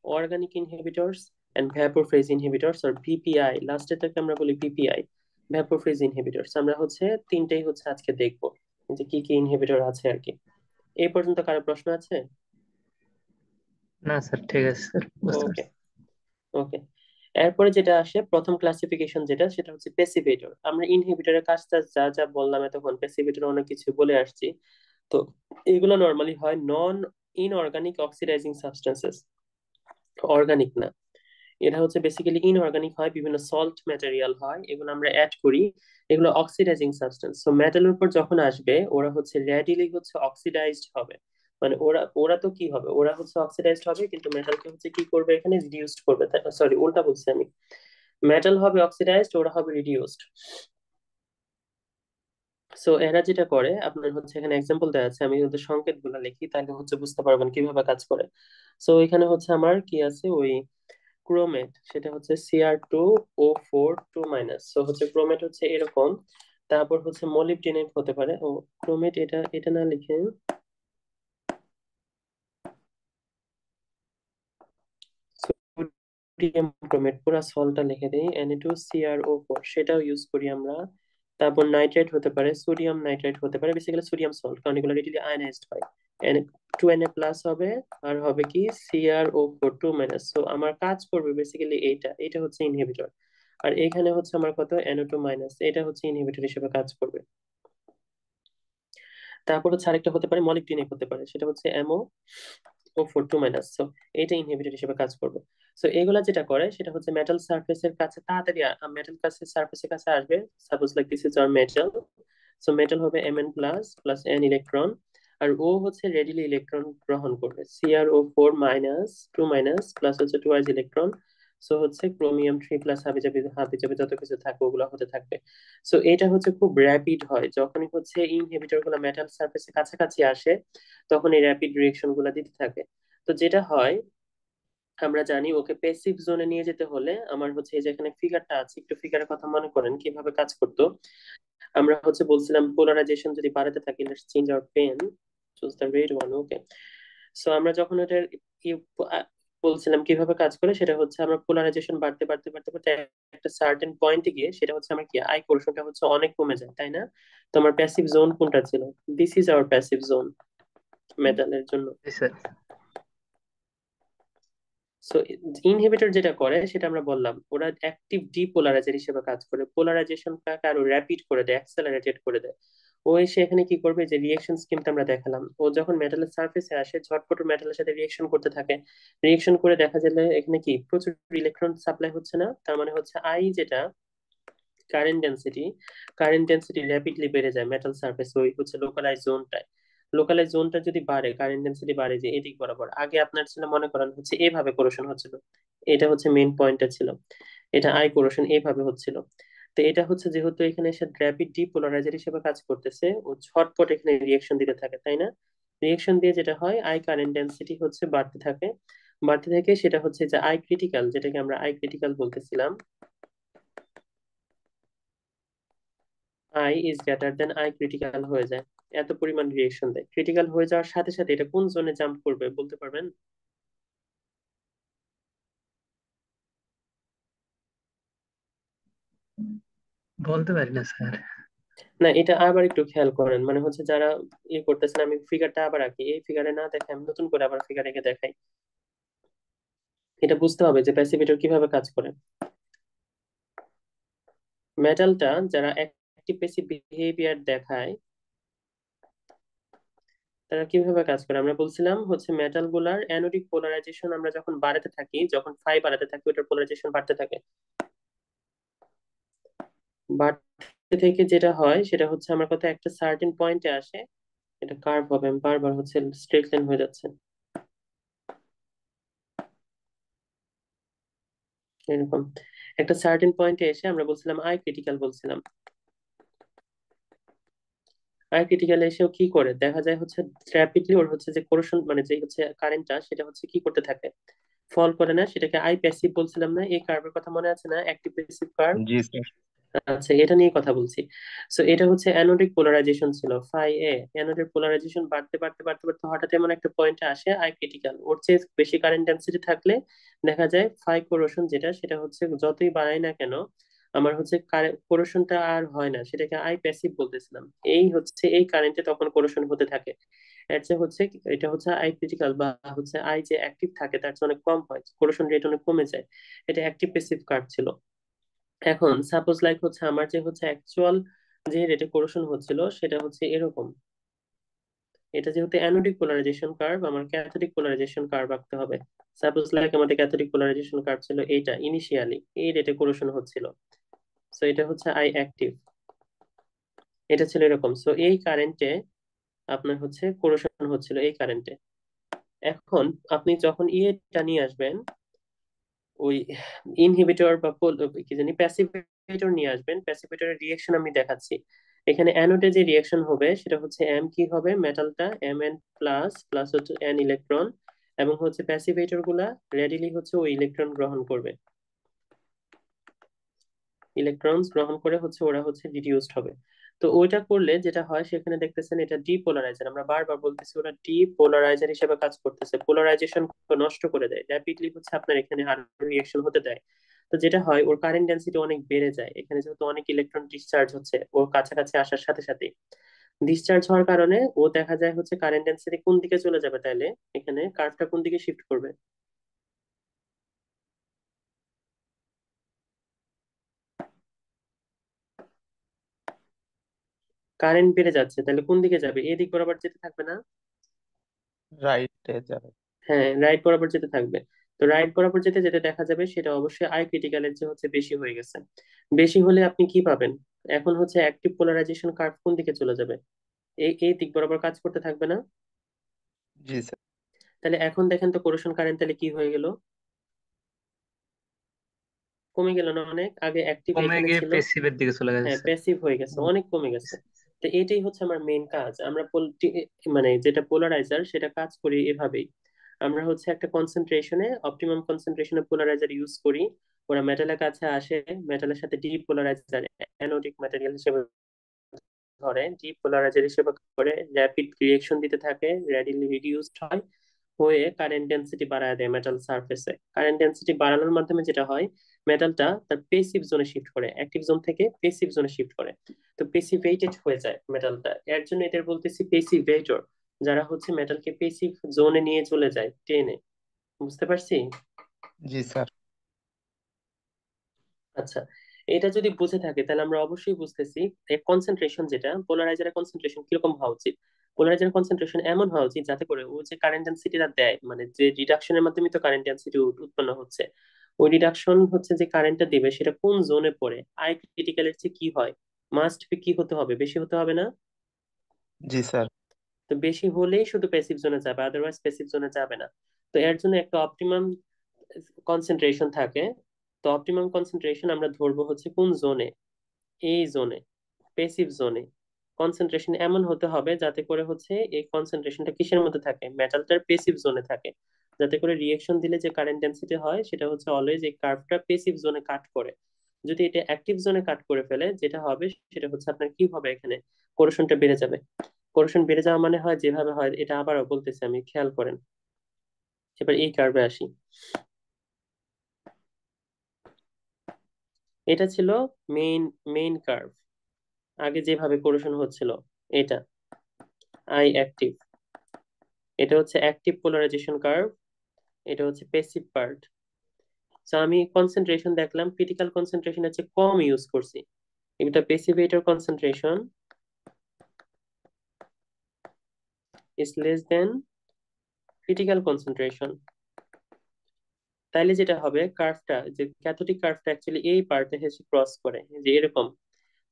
organic inhibitors, and vapor phase inhibitors or VPI. Last এটাকে আমরা বলি VPI, vapor phase inhibitors। আমরা হচ্ছে তিনটেই হচ্ছে আজকে দেখবো যে কি কি ইনহিবিটর আছে আর কি। এই পর্যন্ত কারো প্রশ্ন আছে? না স্যার, ঠিক আছে স্যার, বুঝতে ওকে, পারছি। ওকে। এরপরে যেটা আসে প্রথম ক্লাসিফিকেশন যেটা, সেটা হচ্ছে প্যাসিভেটর। আমরা ইনহিবিটরের কাজটা যা যা বললাম এতক্ষণ, প্যাসিভেটর অনেক কিছু বলে আসছি। তো এগুলো নর্মালি হয় নন ইনঅর্গানিক অক্সিডাইজিং সাবস্টেন্সেস, অর্গানিক না। এটা হচ্ছে বেসিক্যালি ইনঅর্গানিক হয়, বিভিন্ন সল্ট ম্যাটেরিয়াল হয়, এগুলো আমরা অ্যাড করি, এগুলো অক্সিডাইজিং সাবস্টেন্স। সো মেটালের উপর যখন আসবে ওরা হচ্ছে রেডিলি হচ্ছে অক্সিডাইজড হবে। মানে ওরা ওরা তো কি হবে, ওরা হচ্ছে অক্সিডাইজড হবে, কিন্তু মেটালকে হচ্ছে কি করবে এখানে, রিডিউসড করবে। সরি, উল্টা বলছি আমি। মেটাল হবে অক্সিডাইজড, ওরা হবে রিডিউসড। সো এরা যেটা করে, আপনার হচ্ছে এখানে এক্সাম্পল দেওয়া আছে, আমি যদি সংকেত গুলা লিখি তাহলে হচ্ছে বুঝতে পারবেন কিভাবে কাজ করে। সো এখানে হচ্ছে আমার কি আছে, ওই ক্রোমেট, সেটা হচ্ছে Cr2O4 2 মাইনাস। সো হচ্ছে ক্রোমেট হচ্ছে এরকম। তারপর হচ্ছে মলিবডেনাম হতে পারে, ও ক্রোমেট এটা এটা না লিখে সোডিয়াম ক্রোমেট পুরো সলটা লিখে দিই, Na2CrO4, সেটাও ইউজ করি আমরা। তারপর নাইট্রেট হতে পারে, সোডিয়াম নাইট্রেট হতে পারে, বেসিক্যালি সোডিয়াম সল্ট, কারণ এগুলো রিডিলি আয়নাইজড হয়। Na2Na প্লাস হবে, আর হবে কি Cr2O4 2 মাইনাস। সো আমার কাজ করবে বেসিক্যালি এইটা, এটা হচ্ছে ইনহিবিটর। আর এখানে হচ্ছে আমার কত, Na2 মাইনাস, এটা হচ্ছে ইনহিবিটর হিসেবে কাজ করবে। তারপর হচ্ছে আরেকটা হতে পারে মলিবডেনাম হতে পারে, সেটা হচ্ছে MO O4 2 মাইনাস। সো এটা ইনহিবিটর হিসেবে কাজ করবে। সো এগুলা যেটা করে সেটা হচ্ছে মেটাল সারফেসের কাছে তাড়াতাড়ি, মেটাল কাছে সারফেসের কাছে আসবে। Suppose like this is our metal. So metal হবে Mn plus plus N electron, আর ও হচ্ছে রেডিলি ইলেকট্রন গ্রহণ করবে, Cr2O4 মাইনাস প্লাস হচ্ছে টুয়াইজ ইলেকট্রন। সো হচ্ছে ক্রোমিয়াম 3 প্লাস হাবি জাবি হাবি জাবি যত কিছু থাকবে ওগুলো হতে থাকবে। সো এটা হচ্ছে খুব র্যাপিড হয়, যখনই হচ্ছে ইনহিবিটর গুলো মেটাল সারফেসের কাছাকাছি আসে তখন এই র্যাপিড রিয়েকশন গুলো দিতে থাকে। তো যেটা হয়, আমরা জানি ওকে প্যাসিভ জোনে নিয়ে যেতে হলে আমার হচ্ছে এই যে এখানে ফিগারটা আছে, একটু ফিগারের কথা মনে করেন কিভাবে কাজ করতো। আমরা হচ্ছে বলছিলাম পোলারাইজেশন যদি বাড়াতে থাকি, let's change our pen, choose the red one. Okay, so আমরা যখন এটা বলছিলাম কিভাবে কাজ করে, সেটা হচ্ছে আমরা পোলারাইজেশন বাড়তে বাড়তে বাড়তে বাড়তে একটা সার্টেন পয়েন্টে গিয়ে সেটা হচ্ছে আমার কি আই কোর্সনটা হচ্ছে অনেক কমে যায়, তাই না? তো আমার প্যাসিভ জোন কোনটা ছিল, this is our passive zone মেটালের জন্য। জি স্যার। সো ইনহিবিটর যেটা করে সেটা আমরা বললাম, ওরা অ্যাক্টিভ ডিপোলারাইজার হিসেবে কাজ করে, পোলারাইজেশনটাকে আরো র্যাপিড করে দেয়, অ্যাক্সেলারেটেড করে দেয়। ও এসে এখানে কি করবে, যে রিয়েকশন স্কিমটা আমরা দেখালাম, ও যখন মেটালের সার্ফেসে আসে ঝটপট মেটালের সাথে রিয়েকশন করতে থাকে। রিয়েকশন করে দেখা গেলে এখানে কি প্রচুর ইলেকট্রন সাপ্লাই হচ্ছে না, তার মানে হচ্ছে আই যেটা current density, current density rapidly বেড়ে যায় মেটাল সার্ফেস, ওই হচ্ছে লোকালাইজ জোনটায়। লোকালাইজ জোনটা যদি বাড়ে, কারেন্ট ডেন্সিটি বাড়ে, যে এদিক বরাবর, আগে আপনার ছিল মনে করেন হচ্ছে এইভাবে কোরেশন হচ্ছিল, এটা হচ্ছে মেইন পয়েন্টটা ছিল, এটা আই কোরেশন এইভাবে হচ্ছিল। তো এটা হচ্ছে যেহেতু এখানে এসে র্যাপিড ডিপোলারাইজার হিসেবে কাজ করতেছে, ও ঝটপট এখানে রিয়েকশন দিতে থাকে, তাই না? রিয়েকশন দিয়ে যেটা হয়, আই কারেন্ট ডেন্সিটি হচ্ছে বাড়তে থাকে, বাড়তে থাকে, সেটা হচ্ছে যে আই ক্রিটিক্যাল, যেটাকে আমরা আই ক্রিটিক্যাল বলতেছিলাম, I is greater than I critical হয়ে যায়, এত পরিমাণ রিয়েকশন দেয়। ক্রিটিক্যাল হয়ে যাওয়ার সাথে সাথে এটা কোন জোনে জাম্প করবে বলতে পারবেন? বলতে পারি না স্যার। না, এটা আবার একটু খেয়াল করেন, মানে হচ্ছে যারা ইয়ে করতেছেন, আমি ফিগারটা আবার আঁকি, এই ফিগারে না দেখে আমি নতুন করে আবার ফিগার এঁকে দেখাই। এটা বুঝতে হবে যে প্যাসিভেটর কিভাবে কাজ করে। মেটালটা যারা অ্যাক্টিভ প্যাসিভ বিহেভিয়ার দেখায় তারা কিভাবে কাজ করে, আমরা বলছিলাম হচ্ছে মেটাল গুলার অ্যানোডিক পোলারাইজেশন আমরা যখন বাড়াতে থাকি, যখন ফাই বাড়াতে থাকি, ওটার পোলারাইজেশন বাড়তে থাকে। বাড়তে থেকে যেটা হয় সেটা হচ্ছে আমার কথা একটা সার্টেন পয়েন্টে আসে, এটা কার্ভ হবে, আমি বারবার হচ্ছে স্ট্রেট লাইন হয়ে যাচ্ছে এরকম। একটা সার্টেন পয়েন্টে এসে আমরা বলছিলাম আই ক্রিটিক্যাল বলছিলাম, আই ক্রিটিক্যাল এসেও কি করে দেখা যায় হচ্ছে র্যাপিডলি ওর হচ্ছে যে কোরেশন মানে যে হচ্ছে কারেন্টটা সেটা হচ্ছে কি করতে থাকে, ফল করে না, সেটাকে আই প্যাসিভ বলছিলাম না, এই কার্ভের কথা মনে আছে না, অ্যাক্টিভ প্যাসিভ কার্ভ। জি স্যার। আচ্ছা, এটা নিয়ে কথা বলছি। সো এটা হচ্ছে অ্যানোডিক পোলারাইজেশন ছিল ফাই এ। অ্যানোডের পোলারাইজেশন বাড়তে বাড়তে বাড়তে বাড়তে হঠাৎ এমন একটা পয়েন্টে আসে আই ক্রিটিক্যাল, ওর চেয়ে বেশি কারেন্ট ডেন্সিটি থাকলে দেখা যায় ফাই কোরোশন যেটা সেটা হচ্ছে যতই বাড়াই না কেন আমার হচ্ছে কোরোশনটা আর হয় না, সেটাকে আই প্যাসিভ বলতেছিলাম। এই হচ্ছে এই কারেন্টে তখন কোরোশন হতে থাকে। এর চেয়ে হচ্ছে এটা হচ্ছে আই ক্রিটিক্যাল বা হচ্ছে আই যে অ্যাক্টিভ থাকে তার চেয়ে অনেক কম হয়, কোরোশন রেট অনেক কমে যায়। এটা অ্যাক্টিভ প্যাসিভ কার্ভ ছিল। এখন সাপোজ লাইক হচ্ছে আমার যে হচ্ছে অ্যাকচুয়াল যে রেটে কোরেশন হচ্ছিল সেটা হচ্ছে এরকম। এটা যেহেতু অ্যানোডিক পোলারাইজেশন কার্ভ, আমার ক্যাথোডিক পোলারাইজেশন কার্ভ আঁকতে হবে। সাপোজ লাইক আমাদের ক্যাথোডিক পোলারাইজেশন কার্ভ ছিল এইটা, ইনিশিয়ালি এই রেটে কোরেশন হচ্ছিল। সো এটা হচ্ছে আই অ্যাক্টিভ, এটা ছিল এরকম। সো এই কারেন্টে আপনার হচ্ছে কোরেশন হচ্ছিল এই কারেন্টে। এখন আপনি যখন ইয়েটা নিয়ে আসবেন, ওই ইনহিবিটর বা কি জানি প্যাসিভেটর নিয়ে আসবেন, প্যাসিভেটরের রিয়েকশন আমি দেখাচ্ছি। এখানে অ্যানোডে যে রিয়েকশন হবে সেটা হচ্ছে এম কি হবে, মেটালটা এম এন প্লাস প্লাস হচ্ছে এন ইলেকট্রন, এবং হচ্ছে প্যাসিভেটর গুলা রেডিলি হচ্ছে ওই ইলেকট্রন গ্রহণ করবে, ইলেকট্রনস গ্রহণ করে হচ্ছে ওরা হচ্ছে রিডিউসড হবে। তো ওইটা করলে যেটা হয় সেখানে দেখতেছেন এটা ডিপোলারাইজার, আমরা বারবার বলতেছি ওরা ডিপোলারাইজার হিসেবে কাজ করতেছে, পোলারাইজেশন নষ্ট করে দেয়, র্যাপিডলি হচ্ছে আপনার এখানে আরো রিয়েকশন হতে দেয়। তো যেটা হয় ওর কারেন্ট ডেন্সিটি অনেক বেড়ে যায়, এখানে যেহেতু অনেক ইলেকট্রন ডিসচার্জ হচ্ছে ওর কাছাকাছি আসার সাথে সাথে, ডিসচার্জ হওয়ার কারণে ও দেখা যায় হচ্ছে কারেন্ট ডেন্সিটি কোন দিকে চলে যাবে, তাইলে এখানে কার্ভটা কোন দিকে শিফট করবে, কারেন্ট বেড়ে যাচ্ছে তাহলে কোন দিকে যাবে, এদিক বরাবর যেতে থাকবে না? রাইটে যাবে। হ্যাঁ, রাইট বরাবর যেতে থাকবে। তো রাইট বরাবর যেতে যেতে দেখা যাবে সেটা অবশ্যই আই ক্রিটিক্যালের যে হচ্ছে বেশি হয়ে গেছে। বেশি হলে আপনি কি পাবেন, এখন হচ্ছে অ্যাক্টিভ পোলারাইজেশন কার্ভ কোন দিকে চলে যাবে, এই এই দিক বরাবর কাজ করতে থাকবে না? জি স্যার। তাহলে এখন দেখেন তো কোরেশন কারেন্ট তাহলে কি হয়ে গেল, কমে গেল না অনেক, আগে অ্যাক্টিভ কমে এখানে গিয়ে ছিল, পেসিভের দিকে চলে গেছে হ্যাঁ স্যার। প্যাসিভ হয়ে গেছে, অনেক কমে গেছে। তো এটাই হচ্ছে আমার মেইন কাজ, আমরা মানে যেটা পোলারাইজার সেটা কাজ করি এভাবেই। আমরা হচ্ছে একটা কনসেন্ট্রেশনে অপটিমাম কনসেন্ট্রেশনে পোলারাইজার ইউজ করি, ওরা মেটালের কাছে আসে, মেটালের সাথে ডিপোলারাইজার অ্যানোডিক ম্যাটেরিয়াল হিসেবে ধরে, ডিপোলারাইজার হিসেবে করে র্যাপিড রিয়েকশন দিতে থাকে, র্যাডিলি রিডিউসড হয়, হয়ে কারেন্ট ডেন্সিটি বাড়ায় দেয় মেটাল সারফেসে। কারেন্ট ডেন্সিটি বাড়ানোর মাধ্যমে যেটা হয় মেটালটা তার পেসিভ জোনে শিফট করে, অ্যাক্টিভ জোন থেকে পেসিভ জোনে শিফট করে। তো পেসিভেটেড হয়ে যায় মেটালটা, এর জন্য এদের বলতেছি পেসিভেটর, যারা হচ্ছে মেটালকে পেসিভ জোনে নিয়ে চলে যায় টেনে। বুঝতে পারছি? জি স্যার। আচ্ছা, এটা যদি বুঝে থাকে তাহলে আমরা অবশ্যই বুঝতেছি কনসেন্ট্রেশন যেটা পোলারাইজারের কনসেন্ট্রেশন কিরকম হওয়া উচিত। পোলারাইজারের কনসেন্ট্রেশন এমন হওয়া উচিত যাতে করে ও যে কারেন্ট ডেন্সিটিটা দেয়, মানে যে রিডাকশনের মাধ্যমে তো কারেন্ট ডেন্সিটি উৎপন্ন হচ্ছে, ওই রিডাকশন হচ্ছে যে কারেন্টটা দিবে সেটা কোন জোনে পড়ে, আই ক্রিটিক্যালের চেয়ে কি হয়, মাস্ট বি কি হতে হবে, বেশি হতে হবে না? জি স্যার। তো বেশি হলেই শুধু প্যাসিভ জোনে যাবে, আদারওয়াইজ প্যাসিভ জোনে যাবে না। তো এর জন্য একটা অপটিমাম কনসেন্ট্রেশন থাকে। তো অপটিমাম কনসেন্ট্রেশন আমরা ধরবো হচ্ছে কোন জোনে, এই জোনে, প্যাসিভ জোনে। কনসেন্ট্রেশন এমন হতে হবে যাতে করে হচ্ছে এই কনসেন্ট্রেশনটা কিসের মধ্যে থাকে, মেটালটার প্যাসিভ জোনে থাকে, যাতে করে রিয়েকশন দিলে যে কারেন্ট ডেন্সিটি হয় সেটা হচ্ছে অলওয়েজ এই কার্ভটা প্যাসিভ জোনে কাট করে। যদি এটা অ্যাক্টিভ জোনে কাট করে ফেলে যেটা হবে সেটা হচ্ছে আপনার কি হবে, এখানে কোরেশনটা বেড়ে যাবে। কোরেশন বেড়ে যাওয়া মানে হয় যেভাবে হয়, এটা আবারও বলতেছি আমি, খেয়াল করেন। এবার এই কার্ভে আসি, এটা ছিল মেইন মেইন কার্ভ, আগে যেভাবে কোরেশন হচ্ছিল, এটা আই অ্যাক্টিভ, এটা হচ্ছে অ্যাক্টিভ পোলারাইজেশন কার্ভ, এটা হচ্ছে প্যাসিভ পার্ট। তো আমি কনসেন্ট্রেশন দেখলাম ক্রিটিক্যাল কনসেন্ট্রেশন হচ্ছে কম ইউজ করছি, এটা passivator concentration is less than critical concentration. তাইলে যেটা হবে কার্ভটা যে ক্যাথোডিক কার্ভটা অ্যাকচুয়ালি এই পার্টে এসে ক্রস করে, যে এরকম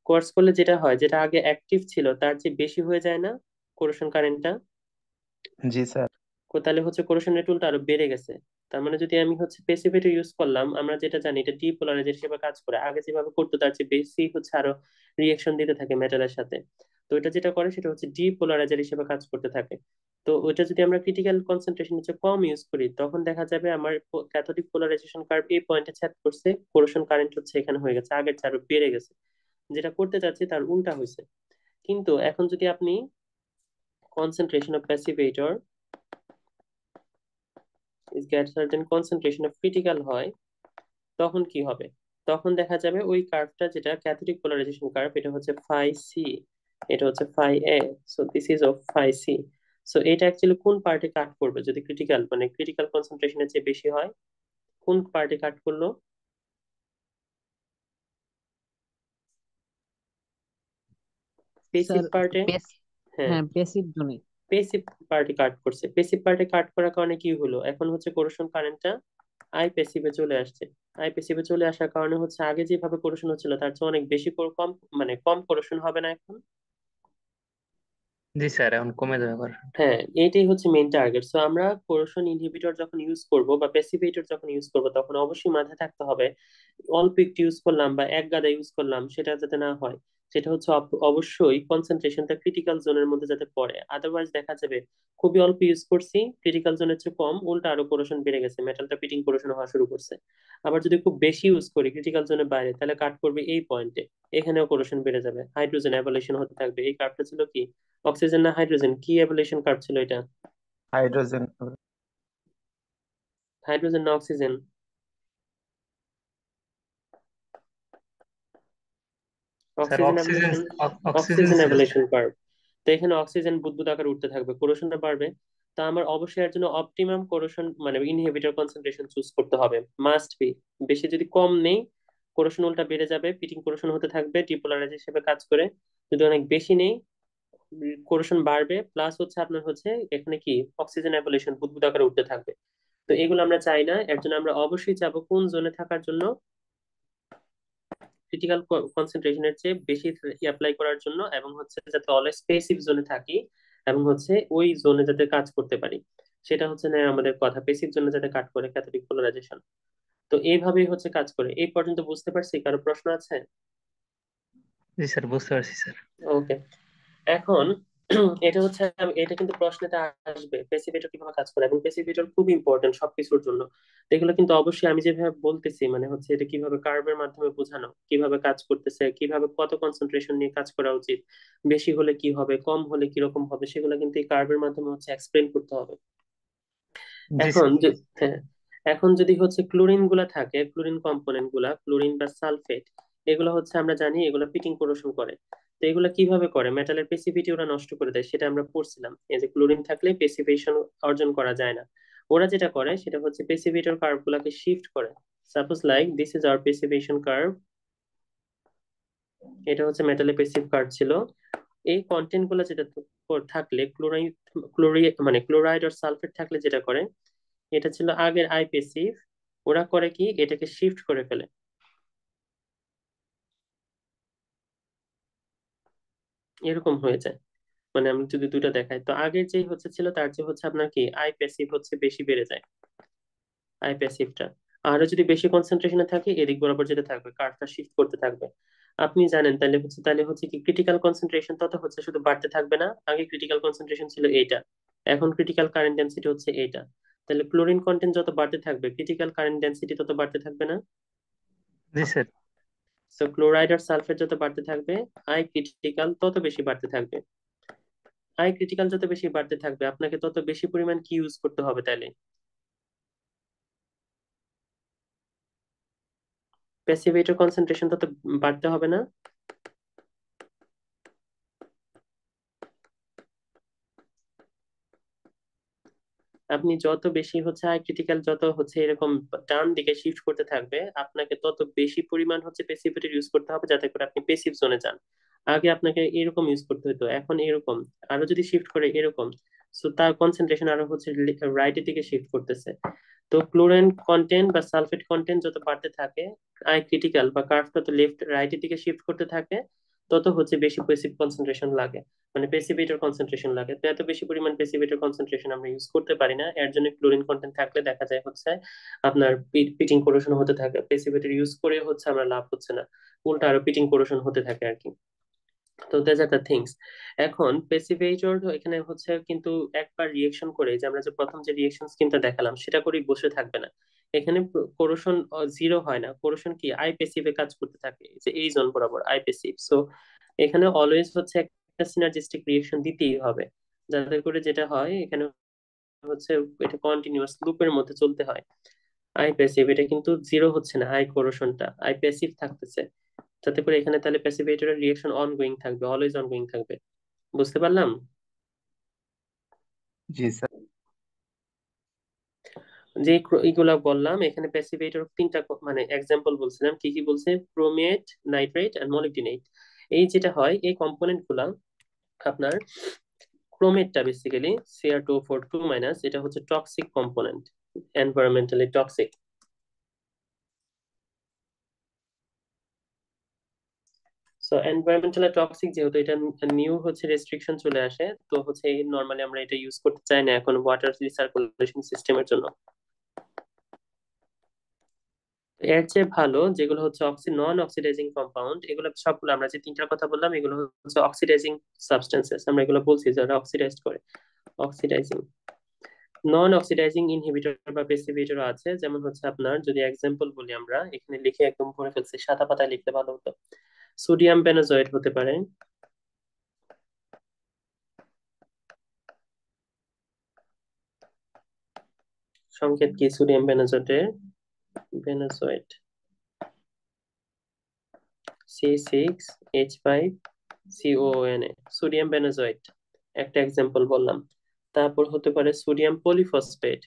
ক্রস করলে যেটা হয় যেটা আগে অ্যাক্টিভ ছিল তার চেয়ে বেশি হয়ে যায় না কোরেশন কারেন্টটা? জি স্যার। তাহলে হচ্ছে কোরেশনের টুলটা আরো বেড়ে গেছে। তার মানে যদি আমি হচ্ছে প্যাসিভেটর ইউজ করলাম, আমরা যেটা জানি এটা ডিপোলারাইজার হিসেবে কাজ করে, আগে যেভাবে করতো তার চেয়ে বেশি হচ্ছে আরো রিয়েকশন দিতে থাকে মেটালের সাথে। তো এটা যেটা করে সেটা হচ্ছে ডিপোলারাইজার হিসেবে কাজ করতে থাকে। তো ওইটা যদি আমরা ক্রিটিক্যাল কনসেন্ট্রেশন হচ্ছে কম ইউজ করি, তখন দেখা যাবে আমার ক্যাথোডিক পোলারাইজেশন কার্ভ এই পয়েন্টে ছেদ করছে, কোরেশন কারেন্ট হচ্ছে এখানে হয়ে গেছে, আগের চেয়ে আরো বেড়ে গেছে। যেটা করতে চাচ্ছি তার উল্টা হয়েছে। কিন্তু এখন যদি আপনি concentration of passivator is get certain concentration of critical হয়, তখন কি হবে? তখন দেখা যাবে ওই কার্ভটা যেটা ক্যাথোডিক পোলারাইজেশন কার্ভ, এটা হচ্ছে ফাই সি, এটা হচ্ছে phi A, so this is of phi C. So এটা অ্যাকচুয়ালি কোন পার্টে কাট করবে যদি ক্রিটিক্যাল মানে ক্রিটিক্যাল কনসেন্ট্রেশনের চেয়ে বেশি হয়? কোন পার্টে কাট করলো? পেসিভ স্যার পার্টে। হ্যাঁ, হ্যাঁ প্যাসিভ জোনে। পেসিভ পার্টে কাট করছে। পেসিভ পার্টে কাট করার কারণে কি হলো? এখন হচ্ছে কোরেশন কারেন্টটা আই প্যাসিভে চলে আসছে। আই প্যাসিভে চলে আসার কারণে হচ্ছে আগে যেভাবে কোরেশন হচ্ছিল তার চেয়ে অনেক বেশি কম, মানে কম কোরেশন হবে না এখন? জি স্যার, এখন কমে যাবে আবার। হ্যাঁ, এইটাই হচ্ছে মেইন টার্গেট। সো আমরা কোরেশন ইনহিবিটর যখন ইউজ করব বা প্যাসিভেটর যখন ইউজ করব, তখন অবশ্যই মাথায় থাকতে হবে অল্প একটু ইউজ করলাম বা এক গাদা ইউজ করলাম সেটা যাতে না হয়। সেটা হচ্ছে অবশ্যই কনসেন্ট্রেশনটা ক্রিটিক্যাল জোনের মধ্যে যাতে পড়ে, আদারওয়াইজ দেখা যাবে খুবই অল্প ইউজ করছি, ক্রিটিক্যাল জোনের চেয়ে কম, উল্টা আরো কোরেশন বেড়ে গেছে, মেটালটা পিটিং কোরেশন হওয়া শুরু করছে। আবার যদি খুব বেশি ইউজ করি ক্রিটিক্যাল জোনের বাইরে, তাহলে কাট করবে এই পয়েন্টে, এখানেও কোরেশন বেড়ে যাবে, হাইড্রোজেন অ্যাভালেশন হতে থাকবে। এই কার্ভটা ছিল কি, অক্সিজেন না হাইড্রোজেন, কি অ্যাভালেশন কার্ভ ছিল এটা? হাইড্রোজেন। হাইড্রোজেন না oxygen? Sir oxygen oxygen, evolution, oxygen oxygen ছিল স্যার। Evolution curve. তো এখানে অক্সিজেন বুদবুদ আকারে উঠতে থাকবে, কোরেশনটা বাড়বে। তা আমার অবশ্যই এর জন্য অপটিমাম কোরেশন মানে ইনহিবিটর কনসেন্ট্রেশন চুজ করতে হবে, মাস্ট বি। বেশি যদি কম নেই, কোরেশন উল্টা বেড়ে যাবে, পিটিং কোরেশন হতে থাকবে, ডিপোলারাইজার হিসেবে কাজ করে। যদি অনেক বেশি নেই, কোরেশন বাড়বে, প্লাস হচ্ছে আপনার হচ্ছে এখানে কি অক্সিজেন অ্যাভালেশন বুদবুদ আকারে উঠতে থাকবে। তো এগুলো আমরা চাই না। এর জন্য আমরা অবশ্যই চাবো কোন জোনে থাকার জন্য, ক্রিটিক্যাল কনসেন্ট্রেশনের চেয়ে বেশি অ্যাপ্লাই করার জন্য, এবং হচ্ছে যাতে অলওয়েজ পেসিভ জোনে থাকি, এবং হচ্ছে ওই জোনে যাতে কাজ করতে পারি। সেটা হচ্ছে না আমাদের কথা, পেসিভ জোনে যাতে কাজ করে ক্যাথোডিক পোলারাইজেশন। তো এইভাবেই হচ্ছে কাজ করে। এই পর্যন্ত বুঝতে পারছি? কারো প্রশ্ন আছে? জি স্যার, বুঝতে পারছি স্যার। ওকে। এখন এটা হচ্ছে, এটা কিন্তু প্রশ্নেতে আসবে পেসিভেটর কিভাবে কাজ করে, এবং পেসিভেটর খুব ইম্পর্টেন্ট সবকিছুর জন্য। তো এগুলো কিন্তু অবশ্যই আমি যেভাবে বলতেছি মানে হচ্ছে এটা কিভাবে কার্ভের মাধ্যমে বোঝানো, কিভাবে কাজ করতেছে, কিভাবে কত কনসেন্ট্রেশন নিয়ে কাজ করা উচিত, বেশি হলে কি হবে, কম হলে কিরকম হবে, সেগুলো কিন্তু এই কার্ভের মাধ্যমে হচ্ছে এক্সপ্লেন করতে হবে। জি এখন স্যার। হ্যাঁ, এখন যদি হচ্ছে ক্লোরিন গুলা থাকে, ক্লোরিন কম্পোনেন্ট গুলা, ক্লোরিন বা সালফেট, এগুলো হচ্ছে আমরা জানি এগুলো পিটিং কোরেশন করে। তো এগুলো কিভাবে করে? মেটালের পেসিভিটি ওরা নষ্ট করে দেয়, সেটা আমরা পড়ছিলাম। এই যে ক্লোরিন থাকলে পেসিভেশন অর্জন করা যায় না। ওরা যেটা করে সেটা হচ্ছে পেসিভেটর কার্ভ গুলাকে শিফট করে। Suppose like this is our passivation curve, এটা হচ্ছে মেটালের পেসিভ কার্ভ ছিল। এই কন্টেন্ট গুলো যেটা থাকলে ক্লোরাইড, মানে ক্লোরাইড আর সালফেট থাকলে যেটা করে, এটা ছিল আগের আই প্যাসিভ, ওরা করে কি এটাকে শিফট করে ফেলে, এরকম হয়ে যায়। মানে আমি যদি দুটো দেখাই, তো আগের যে হচ্ছে ছিল তার যে হচ্ছে আপনার কি আই প্যাসিভ হচ্ছে বেশি বেড়ে যায়, আই প্যাসিভটা। আরো যদি বেশি কনসেন্ট্রেশনে থাকে, এদিক বরাবর যেতে থাকবে, কার্ভটা শিফট করতে থাকবে। আপনি জানেন তাহলে হচ্ছে কি ক্রিটিক্যাল কনসেন্ট্রেশন তত হচ্ছে শুধু বাড়তে থাকবে না, আগে ক্রিটিক্যাল কনসেন্ট্রেশন ছিল এইটা, এখন ক্রিটিক্যাল কারেন্ট ডেন্সিটি হচ্ছে এইটা। তাহলে ক্লোরিন কন্টেন্ট যত বাড়তে থাকবে ক্রিটিক্যাল কারেন্ট ডেন্সিটি তত বাড়তে থাকবে না? জি স্যার। সো ক্লোরাইড আর সালফেট যত বাড়তে থাকবে, আই ক্রিটিক্যাল তত বেশি বাড়তে থাকবে। আই ক্রিটিক্যাল যত বেশি বাড়তে থাকবে, আপনাকে তত বেশি পরিমাণ কি ইউজ করতে হবে তাইলে? প্যাসিভেটর কনসেন্ট্রেশন তত বাড়তে হবে না? আপনি যত বেশি হচ্ছে আই ক্রিটিক্যাল যত হচ্ছে এরকম ডান দিকে শিফট করতে থাকবে, আপনাকে তত বেশি পরিমাণ হচ্ছে প্যাসিভেটর ইউজ করতে হবে যাতে করে আপনি প্যাসিভ জোনে যান। আগে আপনাকে এরকম ইউজ করতে হতো, এখন এরকম। আরো যদি শিফট করে এরকম, সো তার কনসেন্ট্রেশন আরো হচ্ছে রাইটের দিকে শিফট করতেছে। তো ক্লোরিন কন্টেন্ট বা সালফেট কন্টেন্ট যত বাড়তে থাকে, আই ক্রিটিক্যাল বা কার্ভ তত লেফট রাইটের দিকে শিফট করতে থাকে। তত হচ্ছে বেশি পেসিভ কনসেন্ট্রেশন লাগে, মানে পেসিভেটর কনসেন্ট্রেশন লাগে। তো এত বেশি পরিমাণ পেসিভেটর কনসেন্ট্রেশন আমরা ইউজ করতে পারি না, এর জন্য ক্লোরিন কন্টেন্ট থাকলে দেখা যায় হচ্ছে আপনার পিটিং কোরেশন হতে থাকে। পেসিভেটর ইউজ করে হচ্ছে আমরা লাভ হচ্ছে না, উল্টা আরো পিটিং কোরেশন হতে থাকে আর কি। তো দ্যাটস আর দ্য থিংস। এখন পেসিভেটর এখানে হচ্ছে কিন্তু একবার রিয়েকশন করে, যে আমরা যে প্রথম যে রিয়েকশন স্কিমটা দেখালাম সেটা করেই বসে থাকবে না। এখানে কোরেশন জিরো হয় না, কোরেশন কি আই পেসিভে কাজ করতে থাকে, যে এই জোন বরাবর আই পেসিভ। সো এখানে অলওয়েজ হচ্ছে একটা সিনার্জিস্টিক রিয়েকশন দিতেই হবে, যাতে করে যেটা হয় এখানে হচ্ছে এটা কন্টিনিউয়াস লুপের মধ্যে চলতে হয়। আই প্যাসিভ এটা কিন্তু জিরো হচ্ছে না, আই কোরেশনটা আই প্যাসিভ থাকতেছে, যাতে করে এখানে তাহলে প্যাসিভেটরের রিয়েকশন অনগোয়িং থাকবে, অলওয়েজ অনগোয়িং থাকবে। বুঝতে পারলাম? जी सर। যে এইগুলা বললাম এখানে প্যাসিভেটর তিনটা মানে এক্সাম্পল বলছিলাম, কি কি বলছে, ক্রোমেট, নাইট্রেট এন্ড মলিবডিনেট। এই যেটা হয় এই কম্পোনেন্ট গুলা আপনার, ক্রোমেটটা বেসিক্যালি Cr2O4 2- এটা হচ্ছে toxic component, environmentally toxic. So environmentally toxic যেহেতু, এটা নিউ হচ্ছে রেস্ট্রিকশন চলে আসে, তো হচ্ছে নর্মালি আমরা এটা ইউজ করতে চাই না এখন ওয়াটার রিসার্কুলেশন সিস্টেমের জন্য। এর চেয়ে ভালো যেগুলো হচ্ছে নন অক্সিডাইজিং কম্পাউন্ড, এগুলো সবগুলো আমরা যে তিনটার কথা বললাম এগুলো হচ্ছে অক্সিডাইজিং সাবস্টেন্সেস, আমরা এগুলো বলছি যারা অক্সিডাইজ করে। অক্সিডাইজিং, নন অক্সিডাইজিং ইনহিবিটর বা পেসিভিটর আছে, যেমন হচ্ছে আপনার যদি এক্সাম্পল বলি, আমরা এখানে লিখে একদম ভরে ফেলছি, সাদা পাতায় লিখতে ভালো হতো। সোডিয়াম বেনজয়েড হতে পারে, সংকেত কি সোডিয়াম বেনজয়েডের, বেনজয়েড C6H5COONA, সোডিয়াম বেনজয়েড একটা এক্সাম্পল বললাম। তারপর হতে পারে সোডিয়াম পলিফসফেট,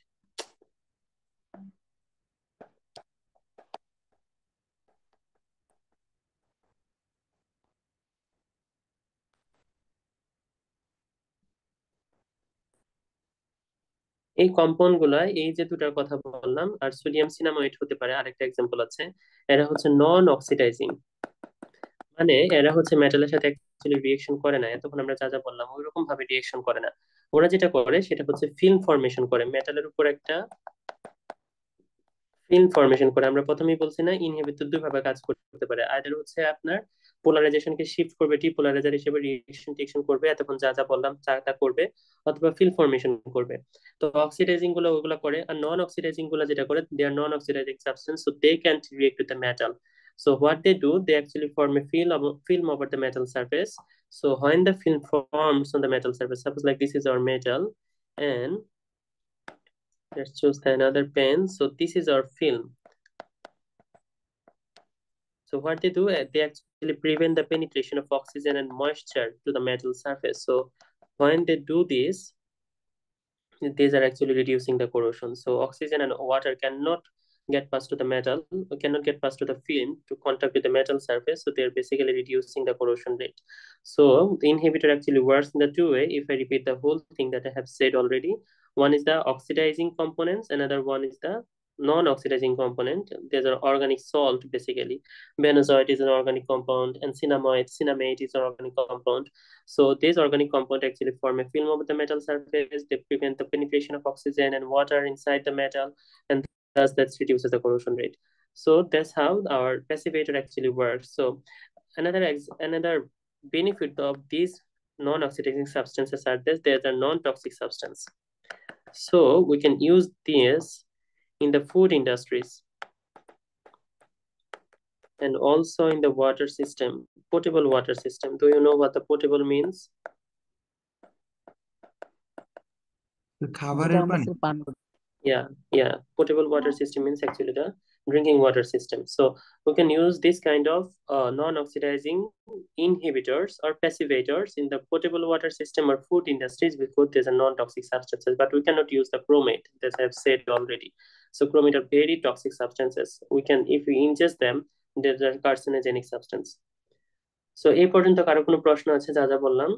এই কম্পাউন্ড গুলা এই যে দুটার কথা বললাম, আর সোডিয়াম সিনামাইড হতে পারে আরেকটা এক্সাম্পল আছে। এরা হচ্ছে নন অক্সিডাইজিং, মানে এরা হচ্ছে মেটালের সাথে অ্যাকচুয়ালি রিয়েকশন করে না, এতক্ষণ আমরা যা যা বললাম ওই রকম ভাবে রিয়েকশন করে না। ওরা যেটা করে সেটা হচ্ছে ফিল্ম ফর্মেশন করে, মেটালের উপর একটা ফিল্ম ফর্মেশন করে। আমরা প্রথমেই বলছি না, ইনহিবিটর দুই ভাবে কাজ করতে পারে, আইদার হচ্ছে আপনার পোলারাইজেশনকে শিফট করবে, ডিপোলারাইজার হিসেবে রিয়েকশন টিকশন করবে, এতক্ষণ যা যা বললাম তা তা করবে, অথবা ফিল্ম ফর্মেশন করবে। তো অক্সিডাইজিং গুলো ওগুলো করে, আর নন অক্সিডাইজিং গুলো যেটা করে, they are non oxidising substance, so they can't react with the metal. So what they do, they actually form a film over the metal surface. So when the film forms on the metal surface, suppose like this is our metal, and let's choose another pen. So this is our film. So what they do, they actually prevent the penetration of oxygen and moisture to the metal surface. So when they do this, these are actually reducing the corrosion. So oxygen and water cannot get past to the film to contact with the metal surface. So they're basically reducing the corrosion rate. So the inhibitor actually works in the two way. If I repeat the whole thing that I have said already, one is the oxidizing components, another one is the non-oxidizing component. There's an organic salt basically. Benzoate is an organic compound, and cinnamate is an organic compound. So these organic compounds actually form a film over the metal surface. They prevent the penetration of oxygen and water inside the metal, and thus that reduces the corrosion rate. So that's how our passivator actually works. So another benefit of these non-oxidizing substances are this: they are non-toxic substance. So we can use this in the food industries and also in the water system, potable water system. Do you know what the potable means? যেটা খাবারের আমরা পানি। শুধু পান করি। Yeah. Potable water system means actually the drinking water system. So we can use this kind of non-oxidizing inhibitors or passivators in the potable water system or food industries because there's a non-toxic substances, but we cannot use the chromate, as I have said already. So chromate are very toxic substances. We can, if we ingest them, they're a carcinogenic substance. So এই পর্যন্ত কারো কোনো প্রশ্ন আছে যা যা বললাম?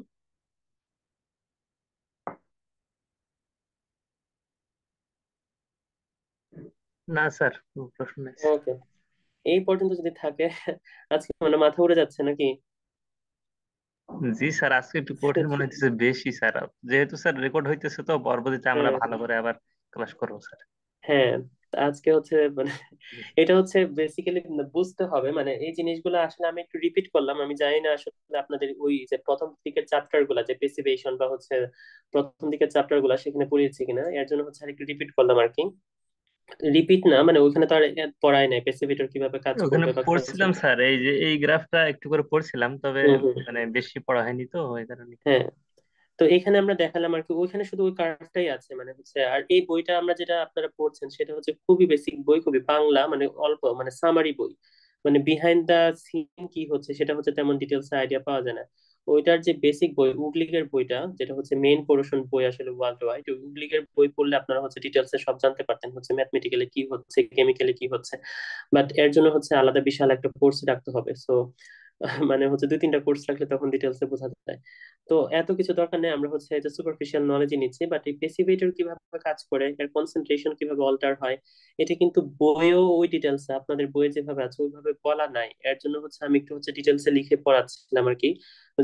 না স্যার, কোনো প্রশ্ন নেই। ওকে, এই পর্যন্ত যদি থাকে আজকে মানে মাথা উড়ে যাচ্ছে নাকি? জি স্যার, আজকে একটু কঠিন মনে হচ্ছে বেশি স্যার। যেহেতু স্যার রেকর্ড হইতেছে, তো পরবর্তীতে আমরা হ্যাঁ ভালো করে আবার ক্লাস করবো স্যার। হ্যাঁ, আজকে হচ্ছে মানে জি এটা হচ্ছে বেসিক্যালি বুঝতে হবে, মানে এই জিনিসগুলো আসলে আমি একটু রিপিট করলাম, আমি জানি না আসলে আপনাদের ওই যে প্রথম দিকের চ্যাপ্টার গুলা যে পেসিভেশন বা হচ্ছে প্রথম দিকের চ্যাপ্টার গুলা সেখানে পড়িয়েছি কিনা, এর জন্য হচ্ছে আর একটু রিপিট করলাম আর কি। রিপিট না মানে ওইখানে তো আর পড়াই নাই পেসিভেটর কিভাবে কাজ ওখানে করবে বা পড়ছিলাম কনসেপ্ট। স্যার, এই যে এই গ্রাফটা একটু করে পড়ছিলাম, তবে হম হম। মানে বেশি পড়া হয়নি তো ওই কারণে। হ্যাঁ, তো এখানে আমরা দেখালাম আর কি, ওইখানে শুধু ওই কার্ভটাই আছে মানে হচ্ছে। আর এই বইটা আমরা যেটা আপনারা পড়ছেন সেটা হচ্ছে খুবই বেসিক বই, খুবই বাংলা, মানে অল্প মানে সামারি বই, মানে বিহাইন্ড দা সিন কি হচ্ছে সেটা হচ্ছে তেমন ডিটেলস আইডিয়া পাওয়া যায় না। ওইটার যে বেসিক বই উগলিগের বইটা, যেটা হচ্ছে মেইন পোর্শন বই আসলে ওয়ার্ল্ড ওয়াইড, উগলিগের বই পড়লে আপনারা হচ্ছে ডিটেলস এ সব জানতে পারতেন, হচ্ছে ম্যাথমেটিক্যালি কি হচ্ছে, কেমিক্যালি কি হচ্ছে। বাট এর জন্য হচ্ছে আলাদা বিশাল একটা কোর্স রাখতে হবে। সো মানে হচ্ছে 2-3টা কোর্স রাখলে তখন ডিটেলস এ বোঝা যায়। তো এত কিছু দরকার নেই, আমরা হচ্ছে এটা সুপারফিশিয়াল নলেজই নিচ্ছি। বাট এই পেসিভেটর কিভাবে কাজ করে, এর কনসেন্ট্রেশন কিভাবে অল্টার হয়, এটা কিন্তু বইয়েও ওই ডিটেলস আপনাদের বইয়ে যেভাবে আছে ওইভাবে বলা নাই। এর জন্য হচ্ছে আমি একটু হচ্ছে ডিটেলসে লিখে পড়াচ্ছিলাম আর কি,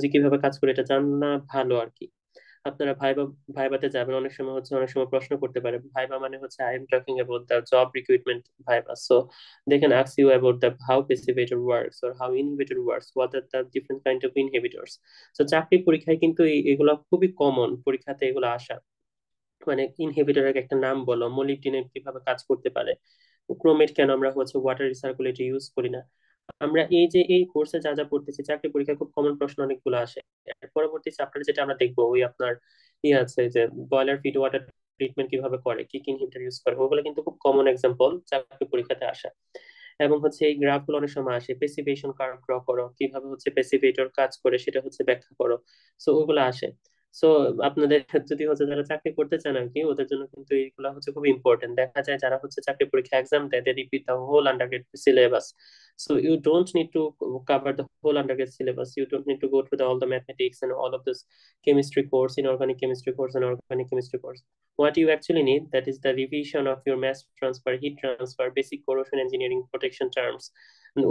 যে কিভাবে কাজ করে এটা জানা ভালো আর কি। আপনারা ভাইবাতে যাবেন, অনেক সময় হচ্ছে অনেক সময় প্রশ্ন করতে পারে। ভাইবা মানে হচ্ছে I am talking about the job recruitment viva. So they can ask you about the how passivator works or how inhibitor works, what are the different kind of inhibitors. So চাকরি পরীক্ষায় কিন্তু এগুলো খুবই common, পরীক্ষাতে এগুলো আসা। মানে ইনহিবিটরের একটা নাম বলো, মলিবডিনের কিভাবে কাজ করতে পারে, ক্রোমেট কেন আমরা হচ্ছে ওয়াটার রিসার্কুলেটর ইউজ করি না। আমরা এই যে এই কোর্সে যা যা পড়তেছি চাকরি পরীক্ষায় খুব কমন প্রশ্ন অনেকগুলো আসে। এর পরবর্তী চ্যাপ্টার যেটা আমরা দেখবো ওই আপনার আছে যে বয়লার ফিড ওয়াটার ট্রিটমেন্ট কিভাবে করে, কি কি ইনহিবিটর ইউজ করে, ওগুলো কিন্তু খুব কমন এক্সাম্পল চাকরি পরীক্ষাতে আসে। এবং হচ্ছে এই গ্রাফ গুলো অনেক সময় আসে, পেসিভেশন কার্ভ ড্র করো, কিভাবে হচ্ছে পেসিভেটর কাজ করে সেটা হচ্ছে ব্যাখ্যা করো। সো ওগুলো আসে। সো আপনাদের যদি হচ্ছে যারা চাকরি করতে চান আর কি, ওদের জন্য কিন্তু এইগুলো হচ্ছে খুব ইম্পর্টেন্ট। দেখা যায় যারা হচ্ছে চাকরি পরীক্ষা এক্সাম দেয়, they repeat the whole undergrad syllabus. So you don't need to cover the whole undergrad syllabus. You don't need to go through all the mathematics and all of this chemistry course, inorganic chemistry course and organic chemistry course. What you actually need, that is the revision of your mass transfer, heat transfer, basic corrosion engineering protection terms.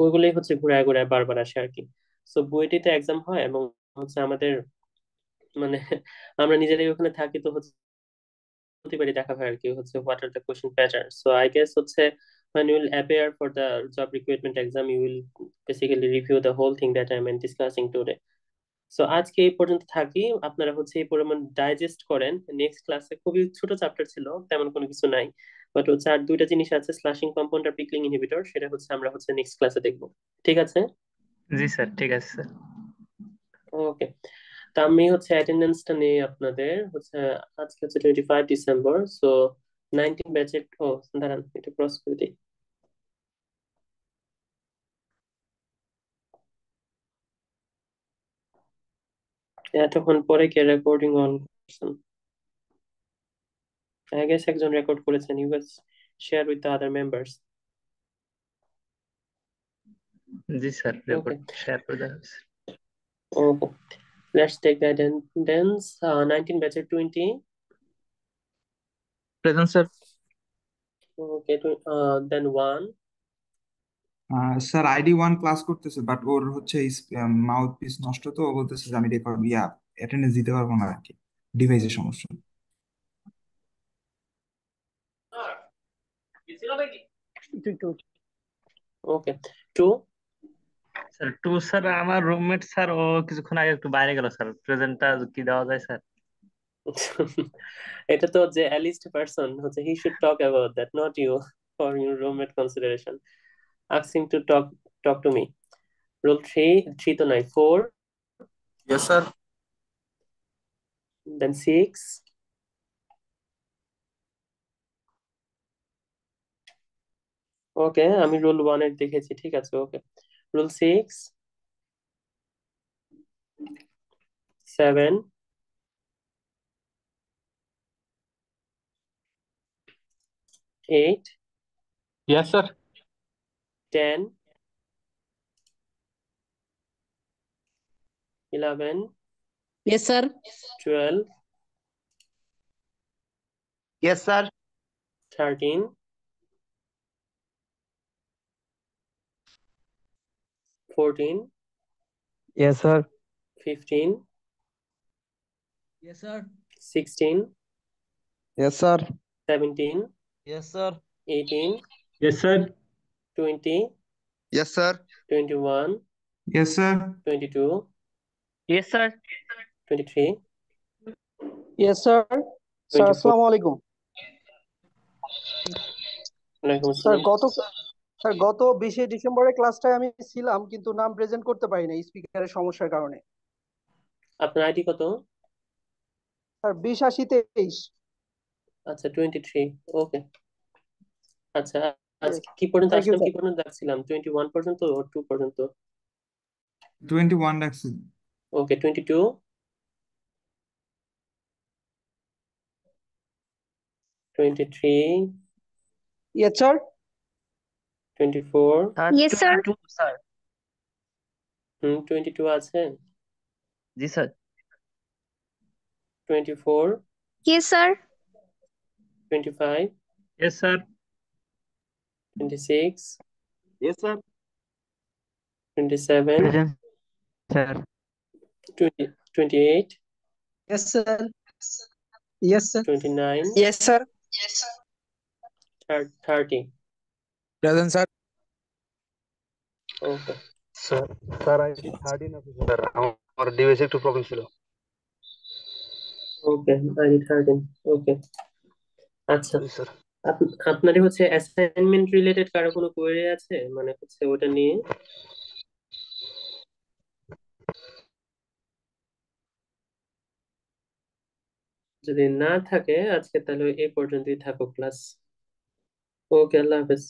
ওইগুলোই হচ্ছে ঘুরায় ঘুরায় বারবার আসে আর কি। So বইটিতে exam হয় এবং হচ্ছে আমাদের মানে আমরা নিজেরাই ওখানে থাকি, তো হচ্ছে প্রতিবারই দেখা হয় আর কি হচ্ছে what are the question pattern. So I guess হচ্ছে when you will appear for the job recruitment exam, you will basically review the whole thing that I'm discussing today. So আজকে এই পর্যন্ত থাকি, আপনারা হচ্ছে এই পরিমাণ ডাইজেস্ট করেন। নেক্সট ক্লাসে খুবই ছোট চ্যাপ্টার ছিল, তেমন কোনো কিছু নাই, বাট হচ্ছে আর দুইটা জিনিস আছে, স্ল্যাশিং কম্পাউন্ড আর পিকলিং ইনহিবিটর, সেটা হচ্ছে আমরা হচ্ছে নেক্সট ক্লাসে দেখবো। ঠিক আছে? জি স্যার, ঠিক আছে স্যার। ওকে। তা আমি হচ্ছে অ্যাটেন্ডেন্সটা নিয়ে আপনাদের হচ্ছে, আজকে হচ্ছে 25 ডিসেম্বর, সো 19 ব্যাচের, ও দাঁড়ান এটা ক্রস করে দিই। এতক্ষণ পরে কে রেকর্ডিং অন করছেন? আই গেস একজন রেকর্ড করেছেন, you guys share with the other members. জি স্যার, ওকে। রেকর্ড শেয়ার করে দেওয়া হয়েছে। Okay, let's take the attendance. 19 ব্যাচের 20। Present sir. Okay, then 1। Sir ID1 class করতেছে, বাট ওর হচ্ছে মাউথ পিস নষ্ট, তো ও বলতেছে যে আমি রেকর্ড অ্যাটেন্ডেন্স দিতে পারবো না আর কি, ডিভাইসের সমস্যা। ওকে, 2। স্যার টু স্যার, আমার রুমমেট স্যার ও কিছুক্ষণ আগে একটু বাইরে গেল স্যার, প্রেজেন্টটা কি দেওয়া যায় স্যার? এটা তো যে এলিস্ট পারসন হচ্ছে, he should talk about that, not you, for your roommate consideration. Ask him to talk to me. Roll 3, 3 তো নাই, 4, ইয়েস স্যার। দেন 6, ওকে আমি রোল 1 এর দেখেছি, ঠিক আছে okay. Roll 6, 7, 8, yes sir. 10, 11, Yes, sir. 12, yes sir. 13, 14, yes sir. 15, Yes, sir. 16, Yes, sir. 17, Yes, sir. 18, Yes, sir. 20, Yes, sir. 21, Yes, sir. 22, Yes, sir. 23, Yes, sir. Sir 24. আসসালামু আলাইকুম। ওয়ালাইকুম স্যার আসসালাম। গত 20শে ডিসেম্বরের ক্লাসটায় আমি ছিলাম কিন্তু নাম প্রেজেন্ট করতে পারি না স্পিকারের সমস্যার কারণে। আপনার আইডি কত? স্যার 208023। আচ্ছা 23। ওকে। আচ্ছা আজকে কি পর্যন্ত থ্যাংক ইউ আসলাম, কি স্যার। পর্যন্ত দেখছিলাম? 21 পর্যন্ত ও 2 পর্যন্ত? 21 রাখছি। ওকে 22, 23, yes sir. 24, Sir, Yes, sir. 22, sir. 22 আছে, জি sir 24, Yes, sir. 25, Yes, sir. 26, Yes, sir. 27, Present, sir. 20, 28, yes sir. Yes sir. 29, yes sir. 30. Present, sir. Okay sir sir ID 13 আছে স্যার, আমার ডিভাইসে একটু প্রবলেম ছিল। ওকে আইডি 13। ওকে আচ্ছা, জি স্যার। আপনারই হচ্ছে assignment related কারো কোনো কোয়েরি আছে, মানে হচ্ছে ওটা নিয়ে? যদি না থাকে আজকে তাহলে এই পর্যন্তই থাকুক ক্লাস। ওকে, আল্লাহ হাফেজ।